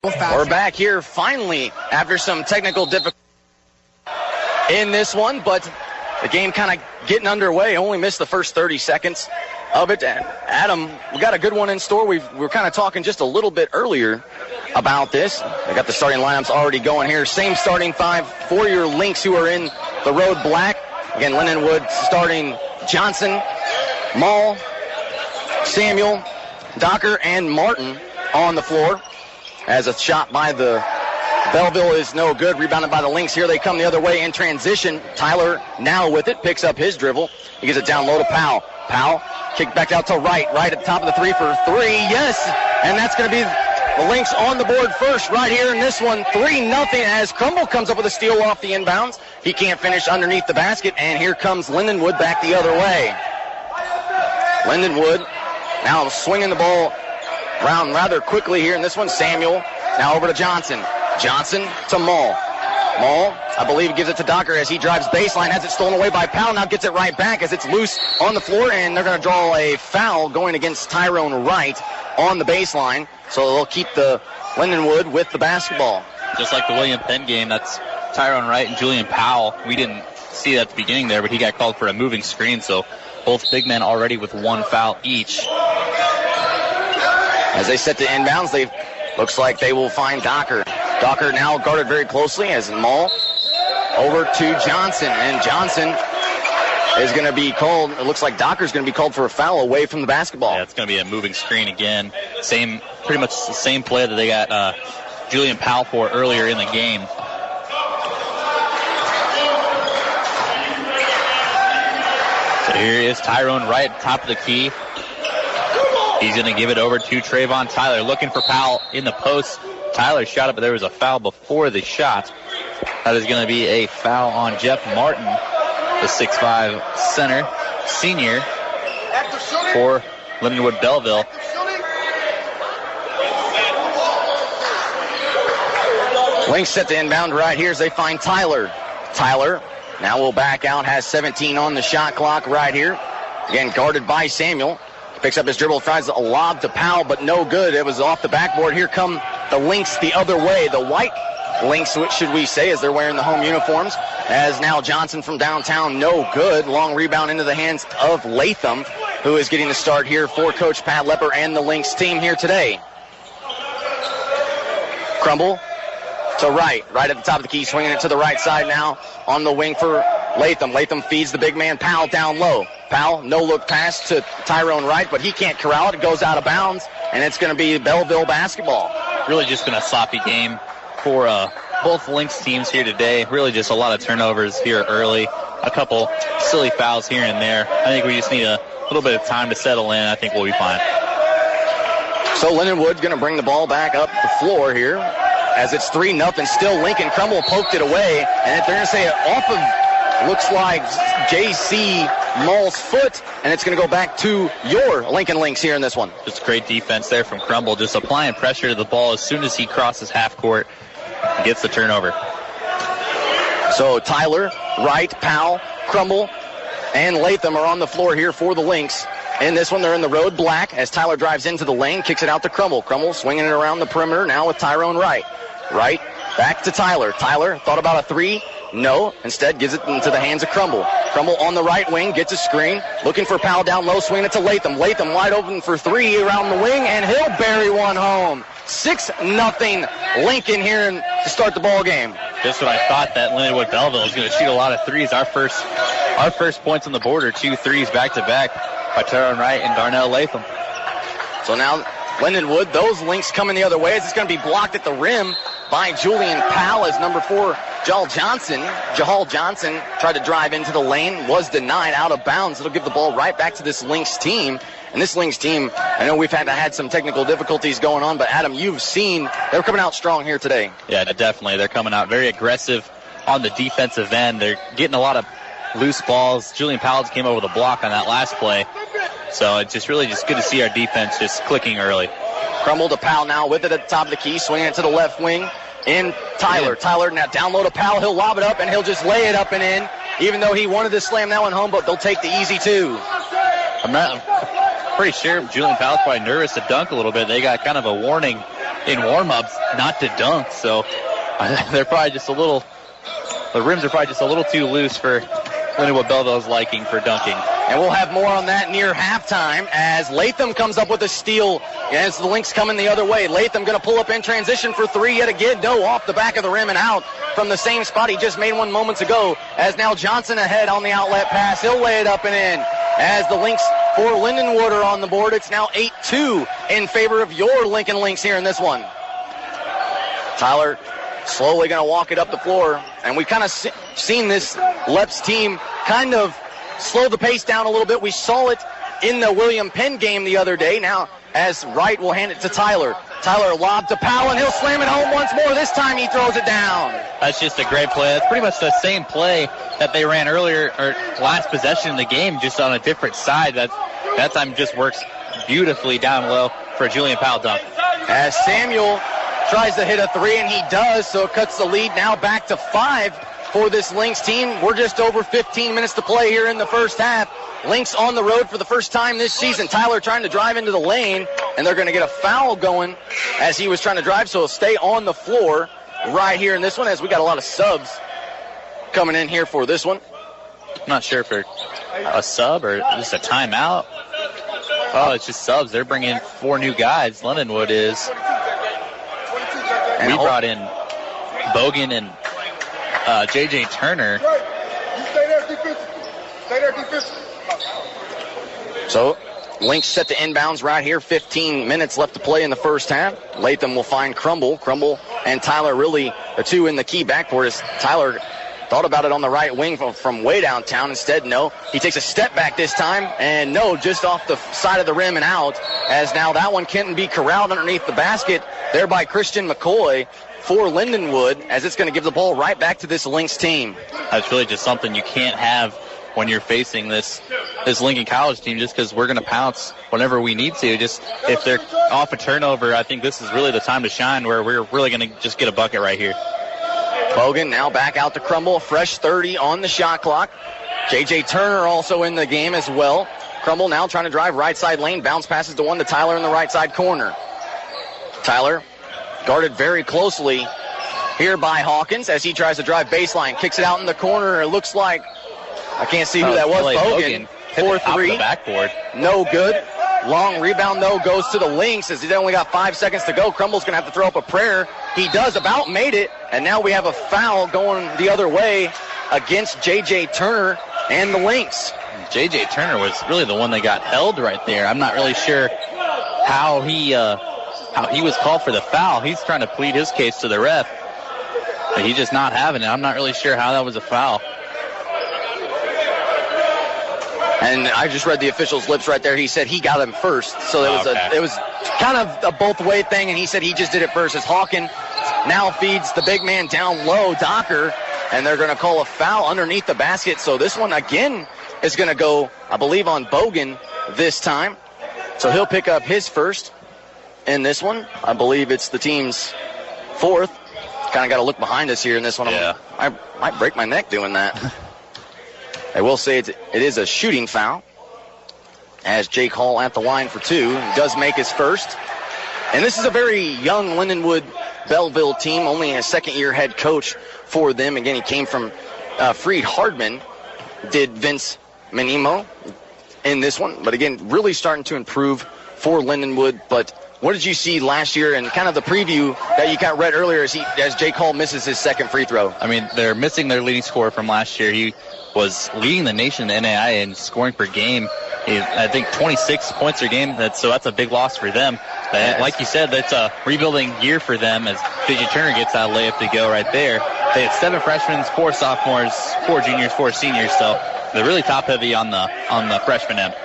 We're back here finally after some technical difficulties in this one, but the game kind of getting underway. Only missed the first 30 seconds of it. Adam, we got a good one in store. We were kind of talking just a little bit earlier about this. I got the starting lineups already going here. Same starting five for your Lynx who are in the road black. Again, Lindenwood starting Johnson, Mall, Samuel, Docker, and Martin on the floor. As a shot by the Belleville is no good. Rebounded by the Lynx. Here they come the other way in transition. Tyler now with it. Picks up his dribble. He gets it down low to Powell. Powell kicked back out to Right. Right at the top of the three for three. Yes! And that's going to be the Lynx on the board first right here in this one. 3-0 as Crumble comes up with a steal off the inbounds. He can't finish underneath the basket. And here comes Lindenwood back the other way. Lindenwood now swinging the ball around rather quickly here in this one. Samuel now over to Johnson. Johnson to Mall. Mall, I believe, gives it to Docker as he drives baseline. Has it stolen away by Powell. Now gets it right back as it's loose on the floor. And they're going to draw a foul going against Tyrone Wright on the baseline. So they'll keep the Lindenwood with the basketball. Just like the William Penn game, that's Tyrone Wright and Julian Powell. We didn't see that at the beginning there, but he got called for a moving screen. So both big men already with one foul each. As they set to inbounds, looks like they will find Docker. Docker now guarded very closely as Mall over to Johnson. And Johnson is going to be called, it looks like Docker's going to be called for a foul away from the basketball. Yeah, it's going to be a moving screen again. Pretty much the same play that they got Julian Powell for earlier in the game. So here is Tyrone Wright at the top of the key. He's going to give it over to Trayvon Tyler, looking for Powell in the post. Tyler shot it, but there was a foul before the shot. That is going to be a foul on Jeff Martin, the 6'5 center, senior for Lindenwood Belleville. Lynx set to inbound right here as they find Tyler. Tyler now will back out, has 17 on the shot clock right here. Again, guarded by Samuel. Picks up his dribble, tries a lob to Powell, but no good. It was off the backboard. Here come the Lynx the other way. The white Lynx, what should we say, as they're wearing the home uniforms. As now Johnson from downtown, no good. Long rebound into the hands of Latham, who is getting the start here for Coach Pat Lepper and the Lynx team here today. Crumble to right at the top of the key, swinging it to the right side now on the wing for Latham. Latham feeds the big man Powell down low. Powell, no-look pass to Tyrone Wright, but he can't corral it. It goes out of bounds, and it's going to be Belleville basketball. Really just been a sloppy game for both Lynx teams here today. Really just a lot of turnovers here early. A couple silly fouls here and there. I think we just need a little bit of time to settle in. I think we'll be fine. So Lindenwood's going to bring the ball back up the floor here as it's 3-0. Still Lincoln. Crumble poked it away, and if they're going to say it off of, looks like J.C. Mall's foot, and it's going to go back to your Lincoln Lynx here in this one. Just great defense there from Crumble, just applying pressure to the ball as soon as he crosses half court and gets the turnover. So Tyler, Wright, Powell, Crumble, and Latham are on the floor here for the Lynx. In this one, they're in the road black as Tyler drives into the lane, kicks it out to Crumble. Crumble swinging it around the perimeter now with Tyrone Wright. Wright back to Tyler. Tyler thought about a three. No, instead gives it into the hands of Crumble. Crumble on the right wing, gets a screen, looking for Powell down low, swinging it to Latham. Latham wide open for three around the wing, and he'll bury one home. 6-0 Lincoln here to start the ball game. Just when I thought that Lindenwood Belleville was going to shoot a lot of threes. Our first points on the board are 2 threes back-to-back by Tyrone Wright and Darnell Latham. So now Lindenwood, those Lynx coming the other way as it's going to be blocked at the rim by Julian Powell as number 4, Jahal Johnson tried to drive into the lane, was denied, out of bounds. It'll give the ball right back to this Lynx team. And this Lynx team, I know we've had some technical difficulties going on, but Adam, you've seen they're coming out strong here today. Yeah, definitely. They're coming out very aggressive on the defensive end. They're getting a lot of loose balls. Julian Powell came over the block on that last play. So it's just really just good to see our defense just clicking early. Crumble to Powell now with it at the top of the key, swinging it to the left wing. In Tyler. Yeah. Tyler now down low to Powell. He'll lob it up, and he'll just lay it up and in, even though he wanted to slam that one home, but they'll take the easy two. I'm pretty sure Julian Powell's probably nervous to dunk a little bit. They got kind of a warning in warm-ups not to dunk, so they're probably just a little, the rims are probably just a little too loose for Lindenwood Belleville's liking for dunking. And we'll have more on that near halftime as Latham comes up with a steal as the Lynx coming the other way. Latham going to pull up in transition for three yet again. No, off the back of the rim and out from the same spot he just made one moments ago, as now Johnson ahead on the outlet pass. He'll lay it up and in as the Lynx for Lindenwood are on the board. It's now 8-2 in favor of your Lincoln Lynx here in this one. Tyler slowly going to walk it up the floor, and we've kind of seen this Leps team kind of slow the pace down a little bit. We saw it in the William Penn game the other day. Now, as Wright will hand it to Tyler. Tyler lob to Powell, and he'll slam it home once more. This time he throws it down. That's just a great play. That's pretty much the same play that they ran earlier, or last possession in the game, just on a different side. That time just works beautifully down low for a Julian Powell dunk. As Samuel tries to hit a three, and he does, so it cuts the lead now back to 5 for this Lynx team. We're just over 15 minutes to play here in the first half. Lynx on the road for the first time this season. Tyler trying to drive into the lane, and they're going to get a foul going as he was trying to drive, so he'll stay on the floor right here in this one, as we got a lot of subs coming in here for this one. I'm not sure if they're a sub or just a timeout. Oh, it's just subs. They're bringing 4 new guys. Lindenwood is. And we brought in Bogan and J.J. Turner. So, Lynx set to inbounds right here. 15 minutes left to play in the first half. Latham will find Crumble. Crumble and Tyler really the two in the key backcourt, as Tyler thought about it on the right wing from way downtown. Instead, no. He takes a step back this time, and no, just off the side of the rim and out, as now that one can't be corralled underneath the basket there by Christian McCoy for Lindenwood, as it's going to give the ball right back to this Lynx team. That's really just something you can't have when you're facing this Lincoln College team, just because we're going to pounce whenever we need to. Just if they're off a turnover, I think this is really the time to shine, where we're really going to just get a bucket right here. Bogan now back out to Crumble, fresh 30 on the shot clock. J.J. Turner also in the game as well. Crumble now trying to drive right side lane, bounce passes to one to Tyler in the right side corner. Tyler guarded very closely here by Hawkins as he tries to drive baseline, kicks it out in the corner. It looks like, I can't see who that was. Bogan, 4-3. Backboard. No good. Long rebound, though, goes to the Lynx as he's only got 5 seconds to go. Crumble's going to have to throw up a prayer. He does, about made it, and now we have a foul going the other way against J.J. Turner and the Lynx. J.J. Turner was really the one that got held right there. I'm not really sure how he was called for the foul. He's trying to plead his case to the ref, but he's just not having it. I'm not really sure how that was a foul. And I just read the official's lips right there. He said he got him first. So it was kind of a both-way thing, and he said he just did it first. As Hawkins now feeds the big man down low, Docker, and they're going to call a foul underneath the basket. So this one, again, is going to go, I believe, on Bogan this time. So he'll pick up his first in this one. I believe it's the team's fourth. Kind of got to look behind us here in this one. Yeah. I might break my neck doing that. I will say it is a shooting foul, as Jake Hall at the line for 2. He does make his first. And this is a very young Lindenwood Belleville team, only a second-year head coach for them. Again, he came from Freed Hardman, did Vince Menimo in this one. But again, really starting to improve for Lindenwood. But what did you see last year, and kind of the preview that you kind of read earlier as Jake Hall misses his second free throw? I mean, they're missing their leading scorer from last year. He was leading the nation in NAI in scoring per game. I think 26 points per game. So that's a big loss for them. Yes. Like you said, that's a rebuilding year for them, as J.J. Turner gets that layup to go right there. They had 7 freshmen, 4 sophomores, 4 juniors, 4 seniors. So they're really top heavy on the freshman end.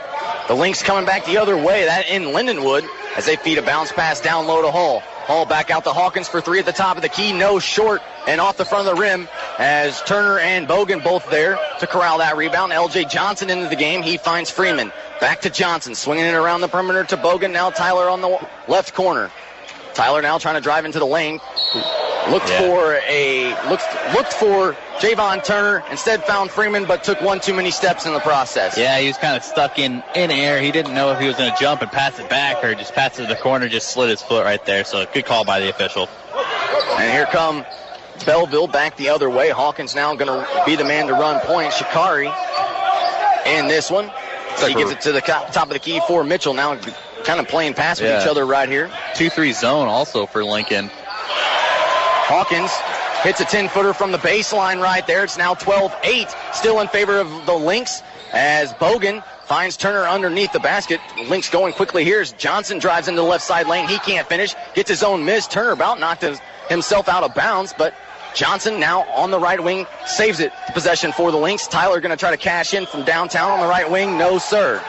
The Lynx coming back the other way, that in Lindenwood, as they feed a bounce pass down low to Hall. Hall back out to Hawkins for 3 at the top of the key. No, short and off the front of the rim, as Turner and Bogan both there to corral that rebound. L.J. Johnson into the game. He finds Freeman. Back to Johnson, swinging it around the perimeter to Bogan. Now Tyler on the left corner. Tyler now trying to drive into the lane. looked for Javon Turner, instead found Freeman, but took one too many steps in the process. Yeah, he was kind of stuck in air. He didn't know if he was going to jump and pass it back or just pass it to the corner, just slid his foot right there. So good call by the official. And here come Belleville back the other way. Hawkins now going to be the man to run point. Shikari in this one. So he gives it to the top of the key for Mitchell. Now kind of playing pass with each other right here. 2-3 zone also for Lincoln. Hawkins hits a 10-footer from the baseline right there. It's now 12-8, still in favor of the Lynx as Bogan finds Turner underneath the basket. Lynx going quickly here as Johnson drives into the left side lane. He can't finish, gets his own miss. Turner about knocked himself out of bounds, but Johnson now on the right wing saves it. Possession for the Lynx. Tyler going to try to cash in from downtown on the right wing. No, sir.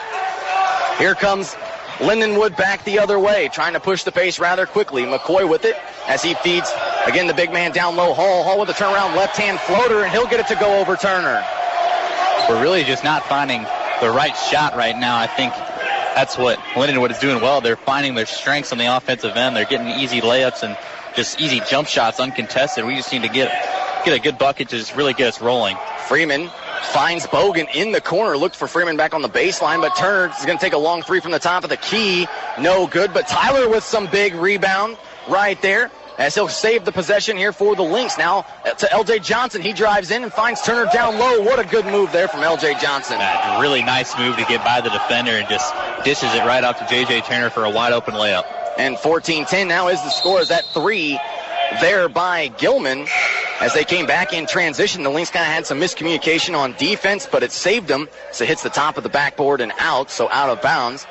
Here comes Lindenwood back the other way, trying to push the pace rather quickly. McCoy with it as he feeds, again, the big man down low. Hall with a turnaround left-hand floater, and he'll get it to go over Turner. We're really just not finding the right shot right now. I think that's what Lindenwood is doing well. They're finding their strengths on the offensive end. They're getting easy layups and just easy jump shots uncontested. We just need to get a good bucket to just really get us rolling. Freeman finds Bogan in the corner. Looked for Freeman back on the baseline, but Turner is going to take a long three from the top of the key. No good, but Tyler with some big rebound right there as he'll save the possession here for the Lynx. Now to L.J. Johnson. He drives in and finds Turner down low. What a good move there from L.J. Johnson. A really nice move to get by the defender and just dishes it right out to J.J. Turner for a wide open layup. And 14-10 now is the score. Is that three there by Gilman as they came back in transition. The Lynx kind of had some miscommunication on defense, but it saved them. So it hits the top of the backboard and out, so out of bounds.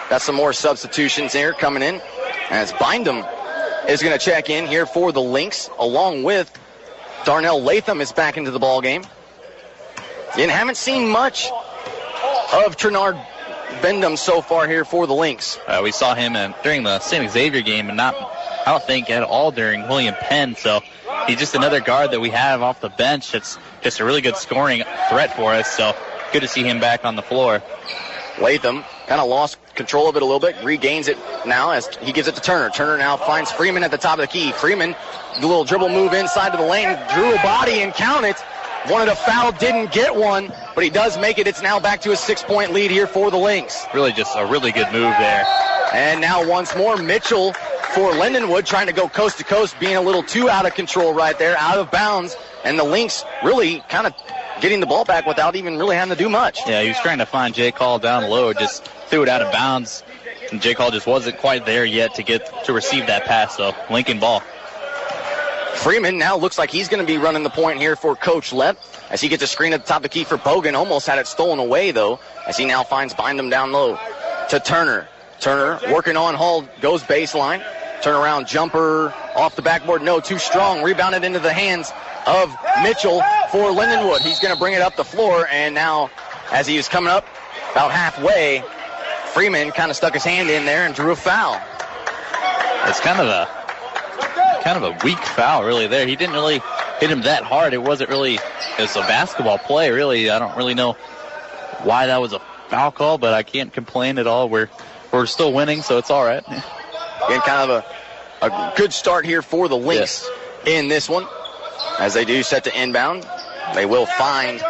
Got some more substitutions here coming in as Bindum is going to check in here for the Lynx, along with Darnell Latham is back into the ball game. And haven't seen much of Trenard Bindum so far here for the Lynx. We saw him during the St. Xavier game and I don't think at all during William Penn. So he's just another guard that we have off the bench. It's just a really good scoring threat for us. So good to see him back on the floor. Latham kind of lost control of it a little bit, regains it now as he gives it to Turner. Turner now finds Freeman at the top of the key. Freeman, the little dribble move inside to the lane, drew a body and count it. Wanted a foul, didn't get one, but he does make it. It's now back to a 6-point lead here for the Lynx. Really just a really good move there. And now once more, Mitchell for Lindenwood trying to go coast to coast, being a little too out of control right there, out of bounds. And the Lynx really kind of getting the ball back without even really having to do much. Yeah, he was trying to find J. Call down low, just threw it out of bounds. And J. Call just wasn't quite there yet to receive that pass, so Lincoln ball. Freeman now looks like he's going to be running the point here for Coach Lepp as he gets a screen at the top of the key for Bogan. Almost had it stolen away, though, as he now finds Bindum down low to Turner. Turner working on Hall, goes baseline. Turnaround jumper off the backboard. No, too strong. Rebounded into the hands of Mitchell for Lindenwood. He's going to bring it up the floor, and now as he was coming up about halfway, Freeman kind of stuck his hand in there and drew a foul. It's kind of a weak foul really there. He didn't really hit him that hard. It was a basketball play really. I don't really know why that was a foul call, but I can't complain at all. We're still winning, so it's all right. Again, kind of a good start here for the Lynx in this one as they do set to inbound. They will find,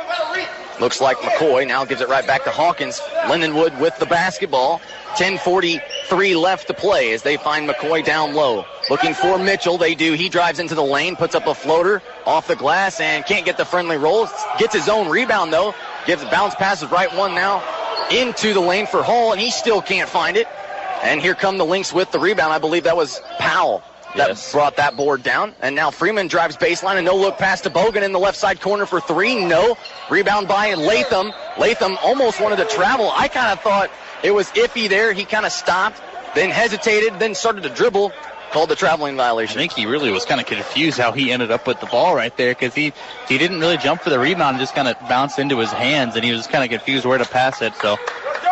looks like McCoy now gives it right back to Hawkins. Lindenwood with the basketball. 10:43 left to play as they find McCoy down low. Looking for Mitchell. They do. He drives into the lane, puts up a floater off the glass, and can't get the friendly roll. Gets his own rebound, though. Gives a bounce pass, the right one now into the lane for Hall, and he still can't find it. And here come the Lynx with the rebound. I believe that was Powell that brought that board down. And now Freeman drives baseline, and no-look pass to Bogan in the left side corner for three. No. Rebound by Latham. Latham almost wanted to travel. I kind of thought it was iffy there. He kind of stopped, then hesitated, then started to dribble. Called the traveling violation. I think he really was kind of confused how he ended up with the ball right there because he didn't really jump for the rebound, just kind of bounced into his hands, and he was kind of confused where to pass it. So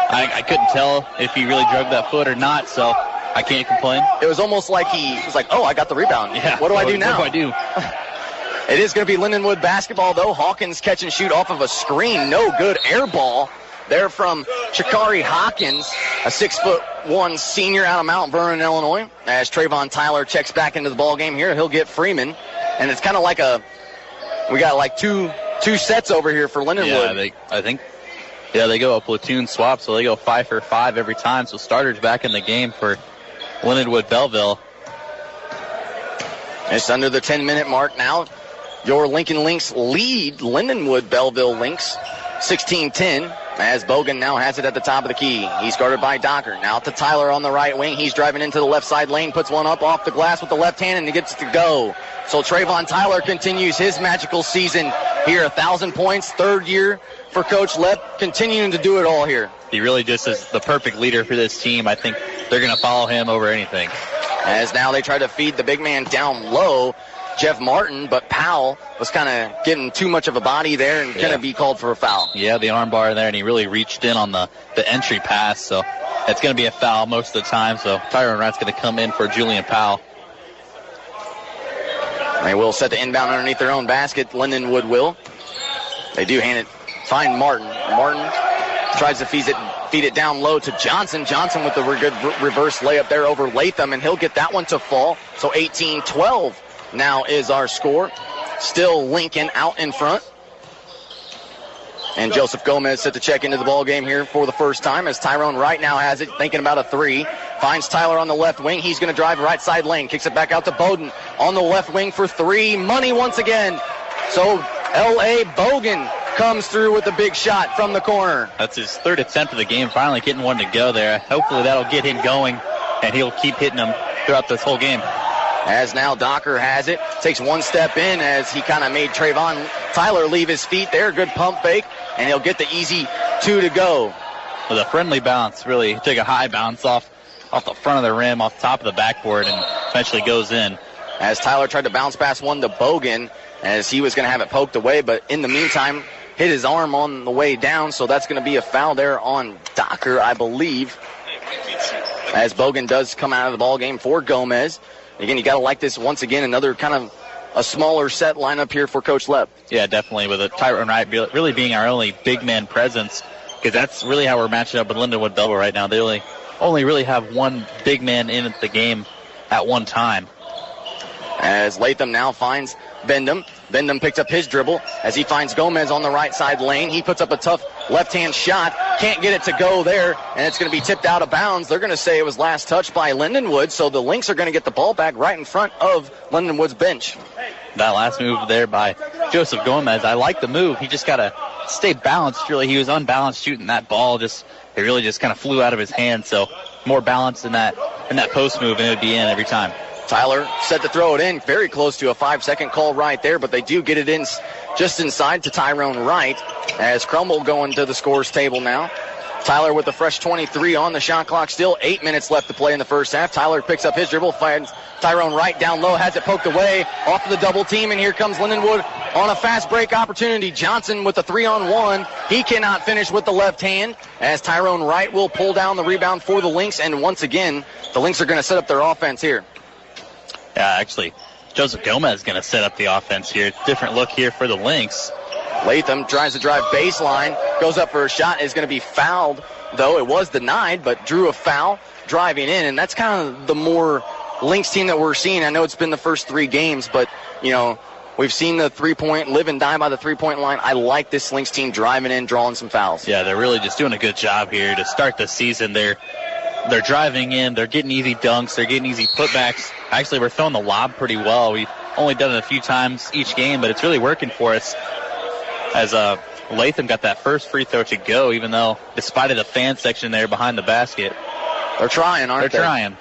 I couldn't tell if he really drugged that foot or not, so I can't complain. It was almost like he was like, oh, I got the rebound. Yeah. What do I do now? What do I do? It is going to be Lindenwood basketball, though. Hawkins catch and shoot off of a screen. No good air ball there from Shikari Hawkins, a 6'1" 6'1" senior out of Mount Vernon, Illinois. As Trayvon Tyler checks back into the ball game here, he'll get Freeman. And it's kind of like we got like two sets over here for Lindenwood. Yeah, they go a platoon swap, so they go 5 for 5 every time. So starters back in the game for Lindenwood Belleville. It's under the 10-minute mark now. Your Lincoln Lynx lead Lindenwood Belleville Lynx 16-10 as Bogan now has it at the top of the key. He's guarded by Docker. Now to Tyler on the right wing. He's driving into the left side lane, puts one up off the glass with the left hand, and he gets it to go. So Trayvon Tyler continues his magical season here. 1,000 points, third year for Coach Lepp, continuing to do it all here. He really just is the perfect leader for this team. I think they're going to follow him over anything. As now they try to feed the big man down low, Jeff Martin, but Powell was kind of getting too much of a body there and going to be called for a foul. Yeah, the arm bar there, and he really reached in on the entry pass, so it's going to be a foul most of the time. So Tyrone Wright's going to come in for Julian Powell. They will set the inbound underneath their own basket. Lindenwood will. They do find Martin. Martin tries to feed it down low to Johnson. Johnson with the good reverse layup there over Latham, and he'll get that one to fall. So 18-12 now is our score. Still Lincoln out in front. And Joseph Gomez set to check into the ball game here for the first time as Tyrone Wright now has it, thinking about a three. Finds Tyler on the left wing. He's going to drive right side lane. Kicks it back out to Bowden on the left wing for three. Money once again. So L.A. Bogan comes through with a big shot from the corner. That's his third attempt of the game, finally getting one to go there. Hopefully that'll get him going, and he'll keep hitting them throughout this whole game. As now Docker has it, takes one step in as he kind of made Trayvon Tyler leave his feet there. Good pump fake, and he'll get the easy two to go. With a friendly bounce, really took a high bounce off the front of the rim, off the top of the backboard, and eventually goes in. As Tyler tried to bounce pass one to Bogan, as he was going to have it poked away, but in the meantime, hit his arm on the way down, so that's going to be a foul there on Docker, I believe. As Bogan does come out of the ball game for Gomez. Again, you got to like this once again, another kind of a smaller set lineup here for Coach Lepp. Yeah, definitely, with Tyrone Wright really being our only big man presence, because that's really how we're matching up with Lindenwood Belleville right now. They only really have one big man in the game at one time. As Latham now finds Bendham. Bendham picks up his dribble as he finds Gomez on the right side lane. He puts up a tough left-hand shot. Can't get it to go there, and it's going to be tipped out of bounds. They're going to say it was last touched by Lindenwood, so the Lynx are going to get the ball back right in front of Lindenwood's bench. That last move there by Joseph Gomez, I like the move. He just got to stay balanced, really. He was unbalanced shooting that ball. It really just kind of flew out of his hand, so more balance in that post move, and it would be in every time. Tyler set to throw it in, very close to a 5-second call right there, but they do get it in just inside to Tyrone Wright as Crumble going to the scores table now. Tyler with a fresh 23 on the shot clock, still 8 minutes left to play in the first half. Tyler picks up his dribble, finds Tyrone Wright down low, has it poked away off of the double team, and here comes Lindenwood on a fast break opportunity. Johnson with a 3-on-1. He cannot finish with the left hand as Tyrone Wright will pull down the rebound for the Lynx, and once again, the Lynx are going to set up their offense here. Yeah, actually, Joseph Gomez is going to set up the offense here. Different look here for the Lynx. Latham tries to drive baseline, goes up for a shot, is going to be fouled, though it was denied, but drew a foul driving in, and that's kind of the more Lynx team that we're seeing. I know it's been the first 3 games, but, we've seen the three-point live and die by the three-point line. I like this Lynx team driving in, drawing some fouls. Yeah, they're really just doing a good job here to start the season. They're driving in. They're getting easy dunks. They're getting easy putbacks. Actually, we're throwing the lob pretty well. We've only done it a few times each game, but it's really working for us as Latham got that first free throw to go, even though despite of the fan section there behind the basket. They're trying, aren't they? They're trying.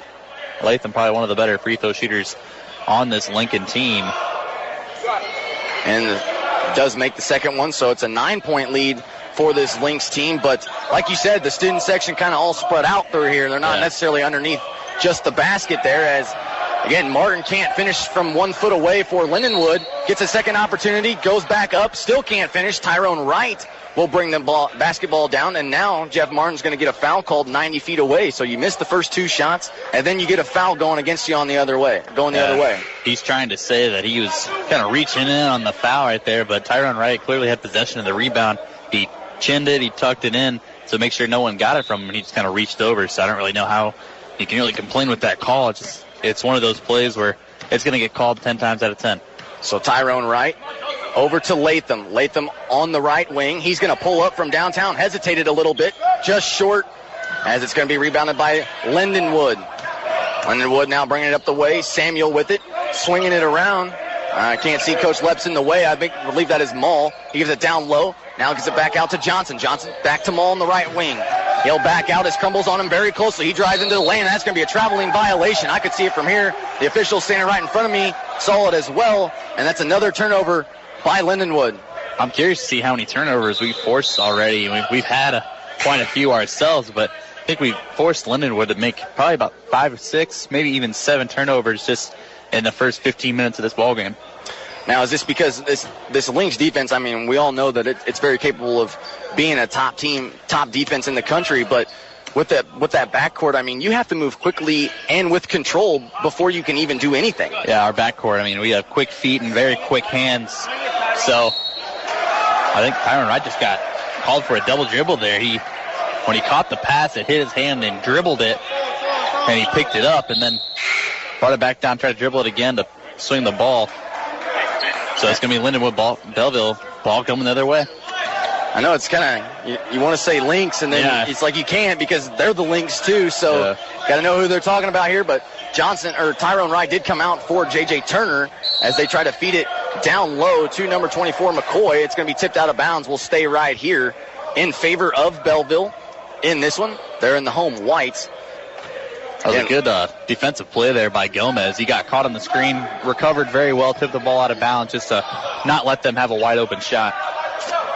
Latham probably one of the better free throw shooters on this Lincoln team. And does make the second one, so it's a 9-point lead for this Lynx team. But like you said, the student section kind of all spread out through here. They're not necessarily underneath just the basket there as, again, Martin can't finish from 1 foot away for Lindenwood. Gets a second opportunity, goes back up, still can't finish. Tyrone Wright will bring the basketball down, and now Jeff Martin's going to get a foul called 90 feet away. So you miss the first 2 shots, and then you get a foul going against you the other way. He's trying to say that he was kind of reaching in on the foul right there, but Tyrone Wright clearly had possession of the rebound. He chinned it, he tucked it in, to make sure no one got it from him, and he just kind of reached over. So I don't really know how you can really complain with that call. It's one of those plays where it's going to get called 10 times out of 10. So Tyrone Wright over to Latham. Latham on the right wing. He's going to pull up from downtown. Hesitated a little bit, just short, as it's going to be rebounded by Lindenwood. Lindenwood now bringing it up the way. Samuel with it, swinging it around. I can't see Coach Leps in the way. I believe that is Maul. He gives it down low. Now gives it back out to Johnson. Johnson back to Maul on the right wing. He'll back out as Crumbles on him very closely. He drives into the lane. That's going to be a traveling violation. I could see it from here. The official standing right in front of me saw it as well. And that's another turnover by Lindenwood. I'm curious to see how many turnovers we've forced already. We've had quite a few ourselves, but I think we've forced Lindenwood to make probably about 5 or 6, maybe even 7 turnovers just in the first 15 minutes of this ballgame. Now, is this because this Lynx defense, I mean, we all know that it's very capable of being a top defense in the country, but with that backcourt, I mean, you have to move quickly and with control before you can even do anything. Yeah, our backcourt, I mean, we have quick feet and very quick hands. So I think Tyrone Wright just got called for a double dribble there. When he caught the pass, it hit his hand and dribbled it, and he picked it up and then brought it back down, tried to dribble it again to swing the ball. So it's going to be Lindenwood Belleville ball coming the other way. I know it's kind of, you want to say Lynx, and then it's like you can't because they're the Lynx too. So got to know who they're talking about here. But Tyrone Wright did come out for J.J. Turner as they try to feed it down low to number 24, McCoy. It's going to be tipped out of bounds. We'll stay right here in favor of Belleville in this one. They're in the home whites. That was a good defensive play there by Gomez. He got caught on the screen, recovered very well, tipped the ball out of bounds just to not let them have a wide open shot.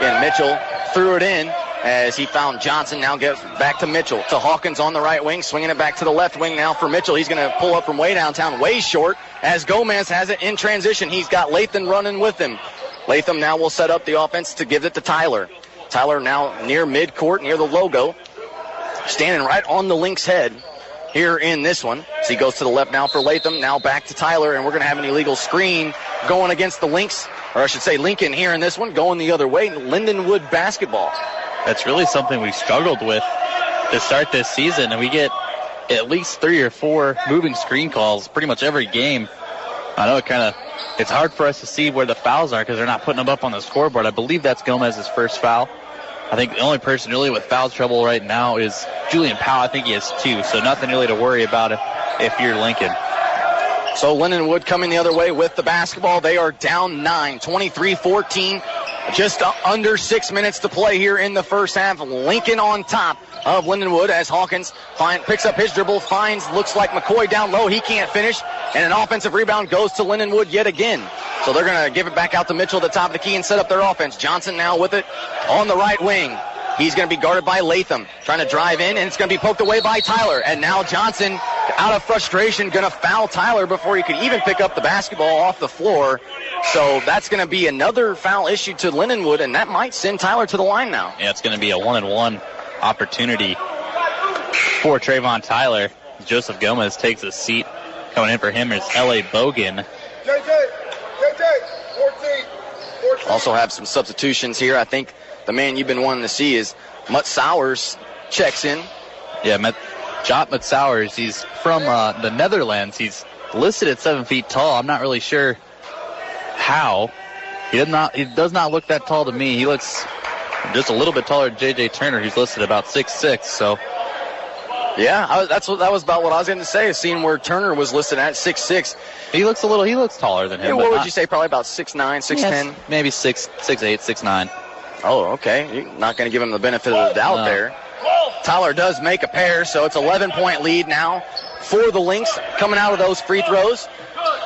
And Mitchell threw it in as he found Johnson. Now gets back to Mitchell. To Hawkins on the right wing, swinging it back to the left wing now for Mitchell. He's going to pull up from way downtown, way short, as Gomez has it in transition. He's got Latham running with him. Latham now will set up the offense to give it to Tyler. Tyler now near midcourt, near the logo, standing right on the Lynx head here in this one. So he goes to the left now for Latham, now back to Tyler, and we're going to have an illegal screen going against the Lynx, or I should say Lincoln here in this one, going the other way, Lindenwood basketball. That's really something we've struggled with to start this season, and we get at least 3 or 4 moving screen calls pretty much every game. I know it's hard for us to see where the fouls are because they're not putting them up on the scoreboard. I believe that's Gomez's first foul. I think the only person really with foul trouble right now is Julian Powell. I think he has 2, so nothing really to worry about if you're Lincoln. So Lindenwood coming the other way with the basketball. They are down 9, 23-14. Just under 6 minutes to play here in the first half. Lincoln on top of Lindenwood as Hawkins picks up his dribble, looks like McCoy down low. He can't finish, and an offensive rebound goes to Lindenwood yet again. So they're going to give it back out to Mitchell at the top of the key and set up their offense. Johnson now with it on the right wing. He's going to be guarded by Latham, trying to drive in, and it's going to be poked away by Tyler. And now Johnson, out of frustration, going to foul Tyler before he could even pick up the basketball off the floor. So that's going to be another foul issue to Lindenwood, and that might send Tyler to the line now. Yeah, it's going to be a 1-and-1 opportunity for Trayvon Tyler. Joseph Gomez takes a seat. Coming in for him is L.A. Bogan. Also have some substitutions here. I think the man you've been wanting to see is Mutt Sowers checks in. Yeah, Jot Mutt Sowers. He's from the Netherlands. He's listed at 7 feet tall. I'm not really sure how. He does not look that tall to me. He looks just a little bit taller than J.J. Turner, who's listed about 6'6". So, yeah, that was about what I was going to say. Seeing where Turner was listed at 6'6". He looks taller than him. Yeah, what would you say? Probably about 6'9", 6'10"? Yes, maybe 6'8", 6'9". Oh, okay. You're not going to give him the benefit of the doubt there. Tyler does make a pair, so it's 11-point lead now for the Lynx coming out of those free throws.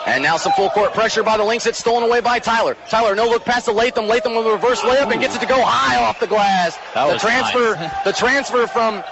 And now some full court pressure by the Lynx. It's stolen away by Tyler. Tyler, no look past to Latham. Latham with a reverse layup and gets it to go high off the glass. The transfer from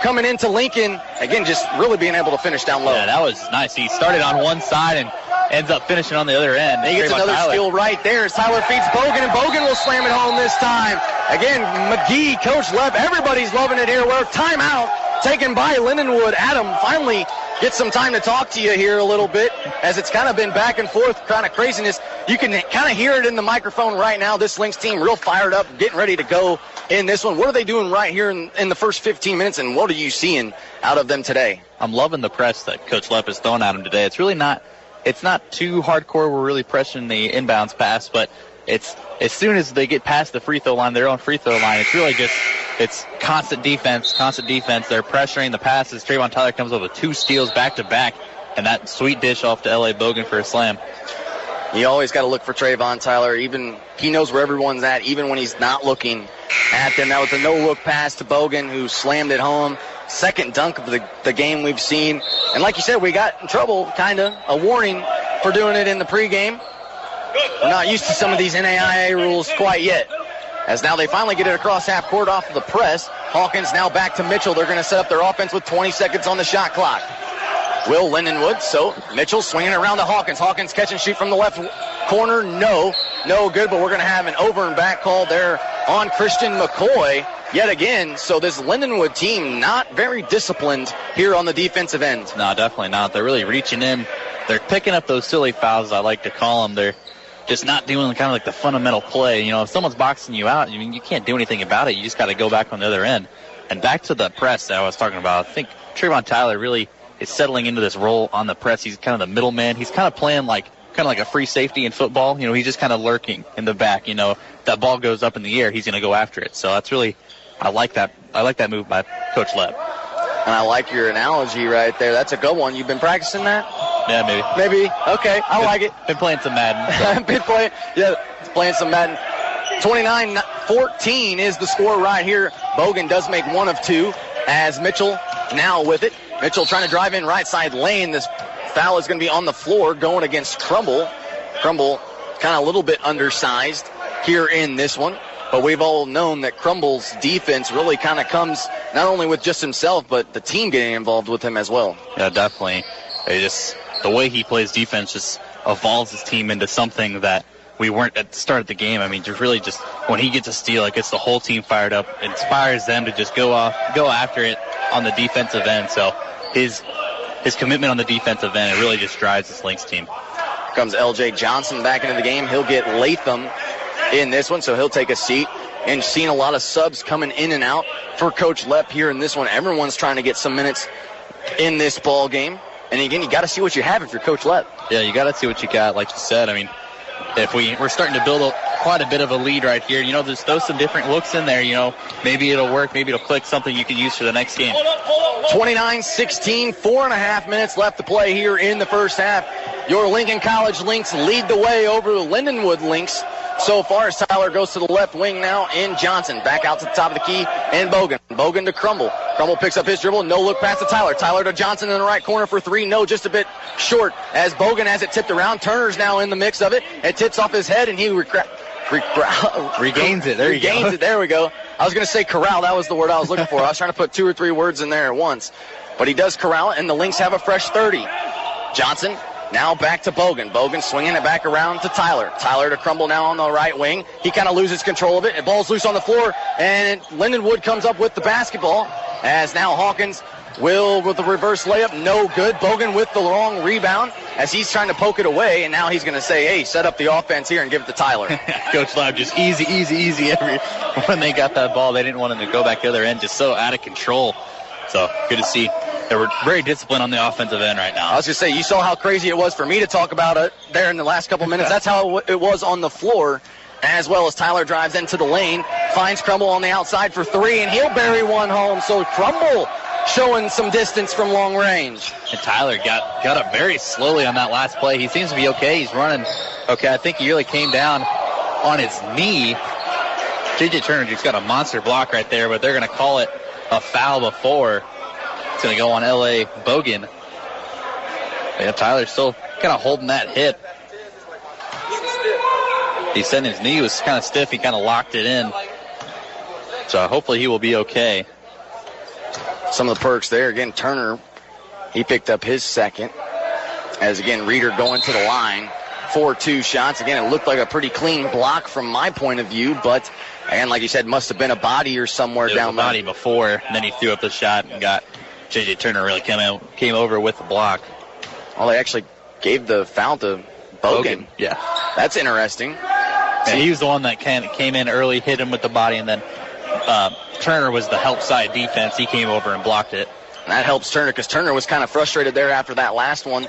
coming into Lincoln, again, just really being able to finish down low. Yeah, that was nice. He started on one side and ends up finishing on the other end. And he gets another steal right there as Tyler feeds Bogan, and Bogan will slam it home this time. Again, McGee, Coach Lev, everybody's loving it here. We're timeout taken by Lindenwood. Adam finally get some time to talk to you here a little bit, as it's kind of been back and forth, kind of craziness. You can kind of hear it in the microphone right now. This Lynx team real fired up, getting ready to go in this one. What are they doing right here in the first 15 minutes, and what are you seeing out of them today? I'm loving the press that Coach Lepp has thrown at them today. It's really not too hardcore. We're really pressing the inbounds pass, but it's as soon as they get past the free throw line, their own free throw line, it's really just it's constant defense. They're pressuring the passes. Trayvon Tyler comes up with 2 steals back-to-back, and that sweet dish off to L.A. Bogan for a slam. You always got to look for Trayvon Tyler. Even he knows where everyone's at, even when he's not looking at them. That was a no-look pass to Bogan, who slammed it home. Second dunk of the game we've seen. And like you said, we got in trouble, kind of a warning for doing it in the pregame. We're not used to some of these NAIA rules quite yet. As now they finally get it across half court off of the press. Hawkins now back to Mitchell. They're going to set up their offense with 20 seconds on the shot clock. Will Lindenwood, so Mitchell swinging around to Hawkins. Hawkins catch and shoot from the left corner. No good, but we're going to have an over and back call there on Christian McCoy yet again. So this Lindenwood team not very disciplined here on the defensive end. No, definitely not. They're really reaching in. They're picking up those silly fouls, I like to call them. They're just not doing kind of like the fundamental play. You know, if someone's boxing you out, I mean, you can't do anything about it. You just got to go back on the other end. And back to the press that I was talking about, I think Trayvon Tyler really is settling into this role on the press. He's kind of the middleman. He's kind of playing like a free safety in football. You know, he's just kind of lurking in the back. You know, if that ball goes up in the air, he's going to go after it. So that's really, I like that move by Coach Lepp. And I like your analogy right there. That's a good one. You've been practicing that? Yeah, maybe. Maybe. Okay, I like it. Been playing some Madden. So. Playing some Madden. 29-14 is the score right here. Bogan does make one of 2 as Mitchell now with it. Mitchell trying to drive in right side lane. This foul is going to be on the floor going against Crumble. Crumble kind of a little bit undersized here in this one. But we've all known that Crumble's defense really kind of comes not only with just himself, but the team getting involved with him as well. Yeah, definitely. The way he plays defense just evolves his team into something that we weren't at the start of the game. I mean, just when he gets a steal, it gets the whole team fired up. It inspires them to just go after it on the defensive end. So his commitment on the defensive end, it really just drives this Lynx team. Here comes L.J. Johnson back into the game. He'll get Latham in this one, so he'll take a seat. And seeing a lot of subs coming in and out for Coach Lepp here in this one. Everyone's trying to get some minutes in this ball game. And again, you got to see what you have if you're Coach Lepp. Yeah, you got to see what you got, like you said. I mean, if we're starting to build quite a bit of a lead right here, you know, just throw some different looks in there, you know. Maybe it'll work. Maybe it'll click, something you can use for the next game. 29-16, 4.5 minutes left to play here in the first half. Your Lincoln College Lynx lead the way over the Lindenwood Lynx so far as Tyler goes to the left wing now in Johnson. Back out to the top of the key and Bogan. Bogan to Crumble. Crumble picks up his dribble. No look pass to Tyler. Tyler to Johnson in the right corner for 3. No, just a bit short as Bogan has it tipped around. Turner's now in the mix of it. It tips off his head and he regains it. There we go. I was going to say corral. That was the word I was looking for. I was trying to put 2 or 3 words in there at once. But he does corral it, and the Lynx have a fresh 30. Johnson now back to Bogan. Bogan swinging it back around to Tyler. Tyler to Crumble now on the right wing. He kind of loses control of it. The ball's loose on the floor, and Lindenwood comes up with the basketball as now Hawkins will with the reverse layup. No good. Bogan with the long rebound as he's trying to poke it away, and now he's going to say, hey, set up the offense here and give it to Tyler. Coach Loud just easy. When they got that ball, they didn't want him to go back the other end, just so out of control. So good to see. They were very disciplined on the offensive end right now. I was going to say, you saw how crazy it was for me to talk about it there in the last couple minutes. That's how it was on the floor, as well as Tyler drives into the lane, finds Crumble on the outside for 3, and he'll bury one home. So Crumble showing some distance from long range. And Tyler got up very slowly on that last play. He seems to be okay. He's running okay. I think he really came down on his knee. J.J. Turner just got a monster block right there, but they're going to call it a foul before. It's going to go on L.A. Bogan. Yeah, Tyler's still kind of holding that hit. He said his knee was kind of stiff. He kind of locked it in. So hopefully he will be okay. Some of the perks there. Again, Turner, he picked up his second. As, again, Reeder going to the line for 2 shots. Again, it looked like a pretty clean block from my point of view, but, again, like you said, must have been a body or somewhere down there. Body before, and then he threw up the shot and got J.J. Turner really came over with the block. Well, they actually gave the foul to Bogan. Yeah. That's interesting. Yeah, he was the one that came in early, hit him with the body, and then Turner was the help side defense. He came over and blocked it. And that helps Turner because Turner was kind of frustrated there after that last one.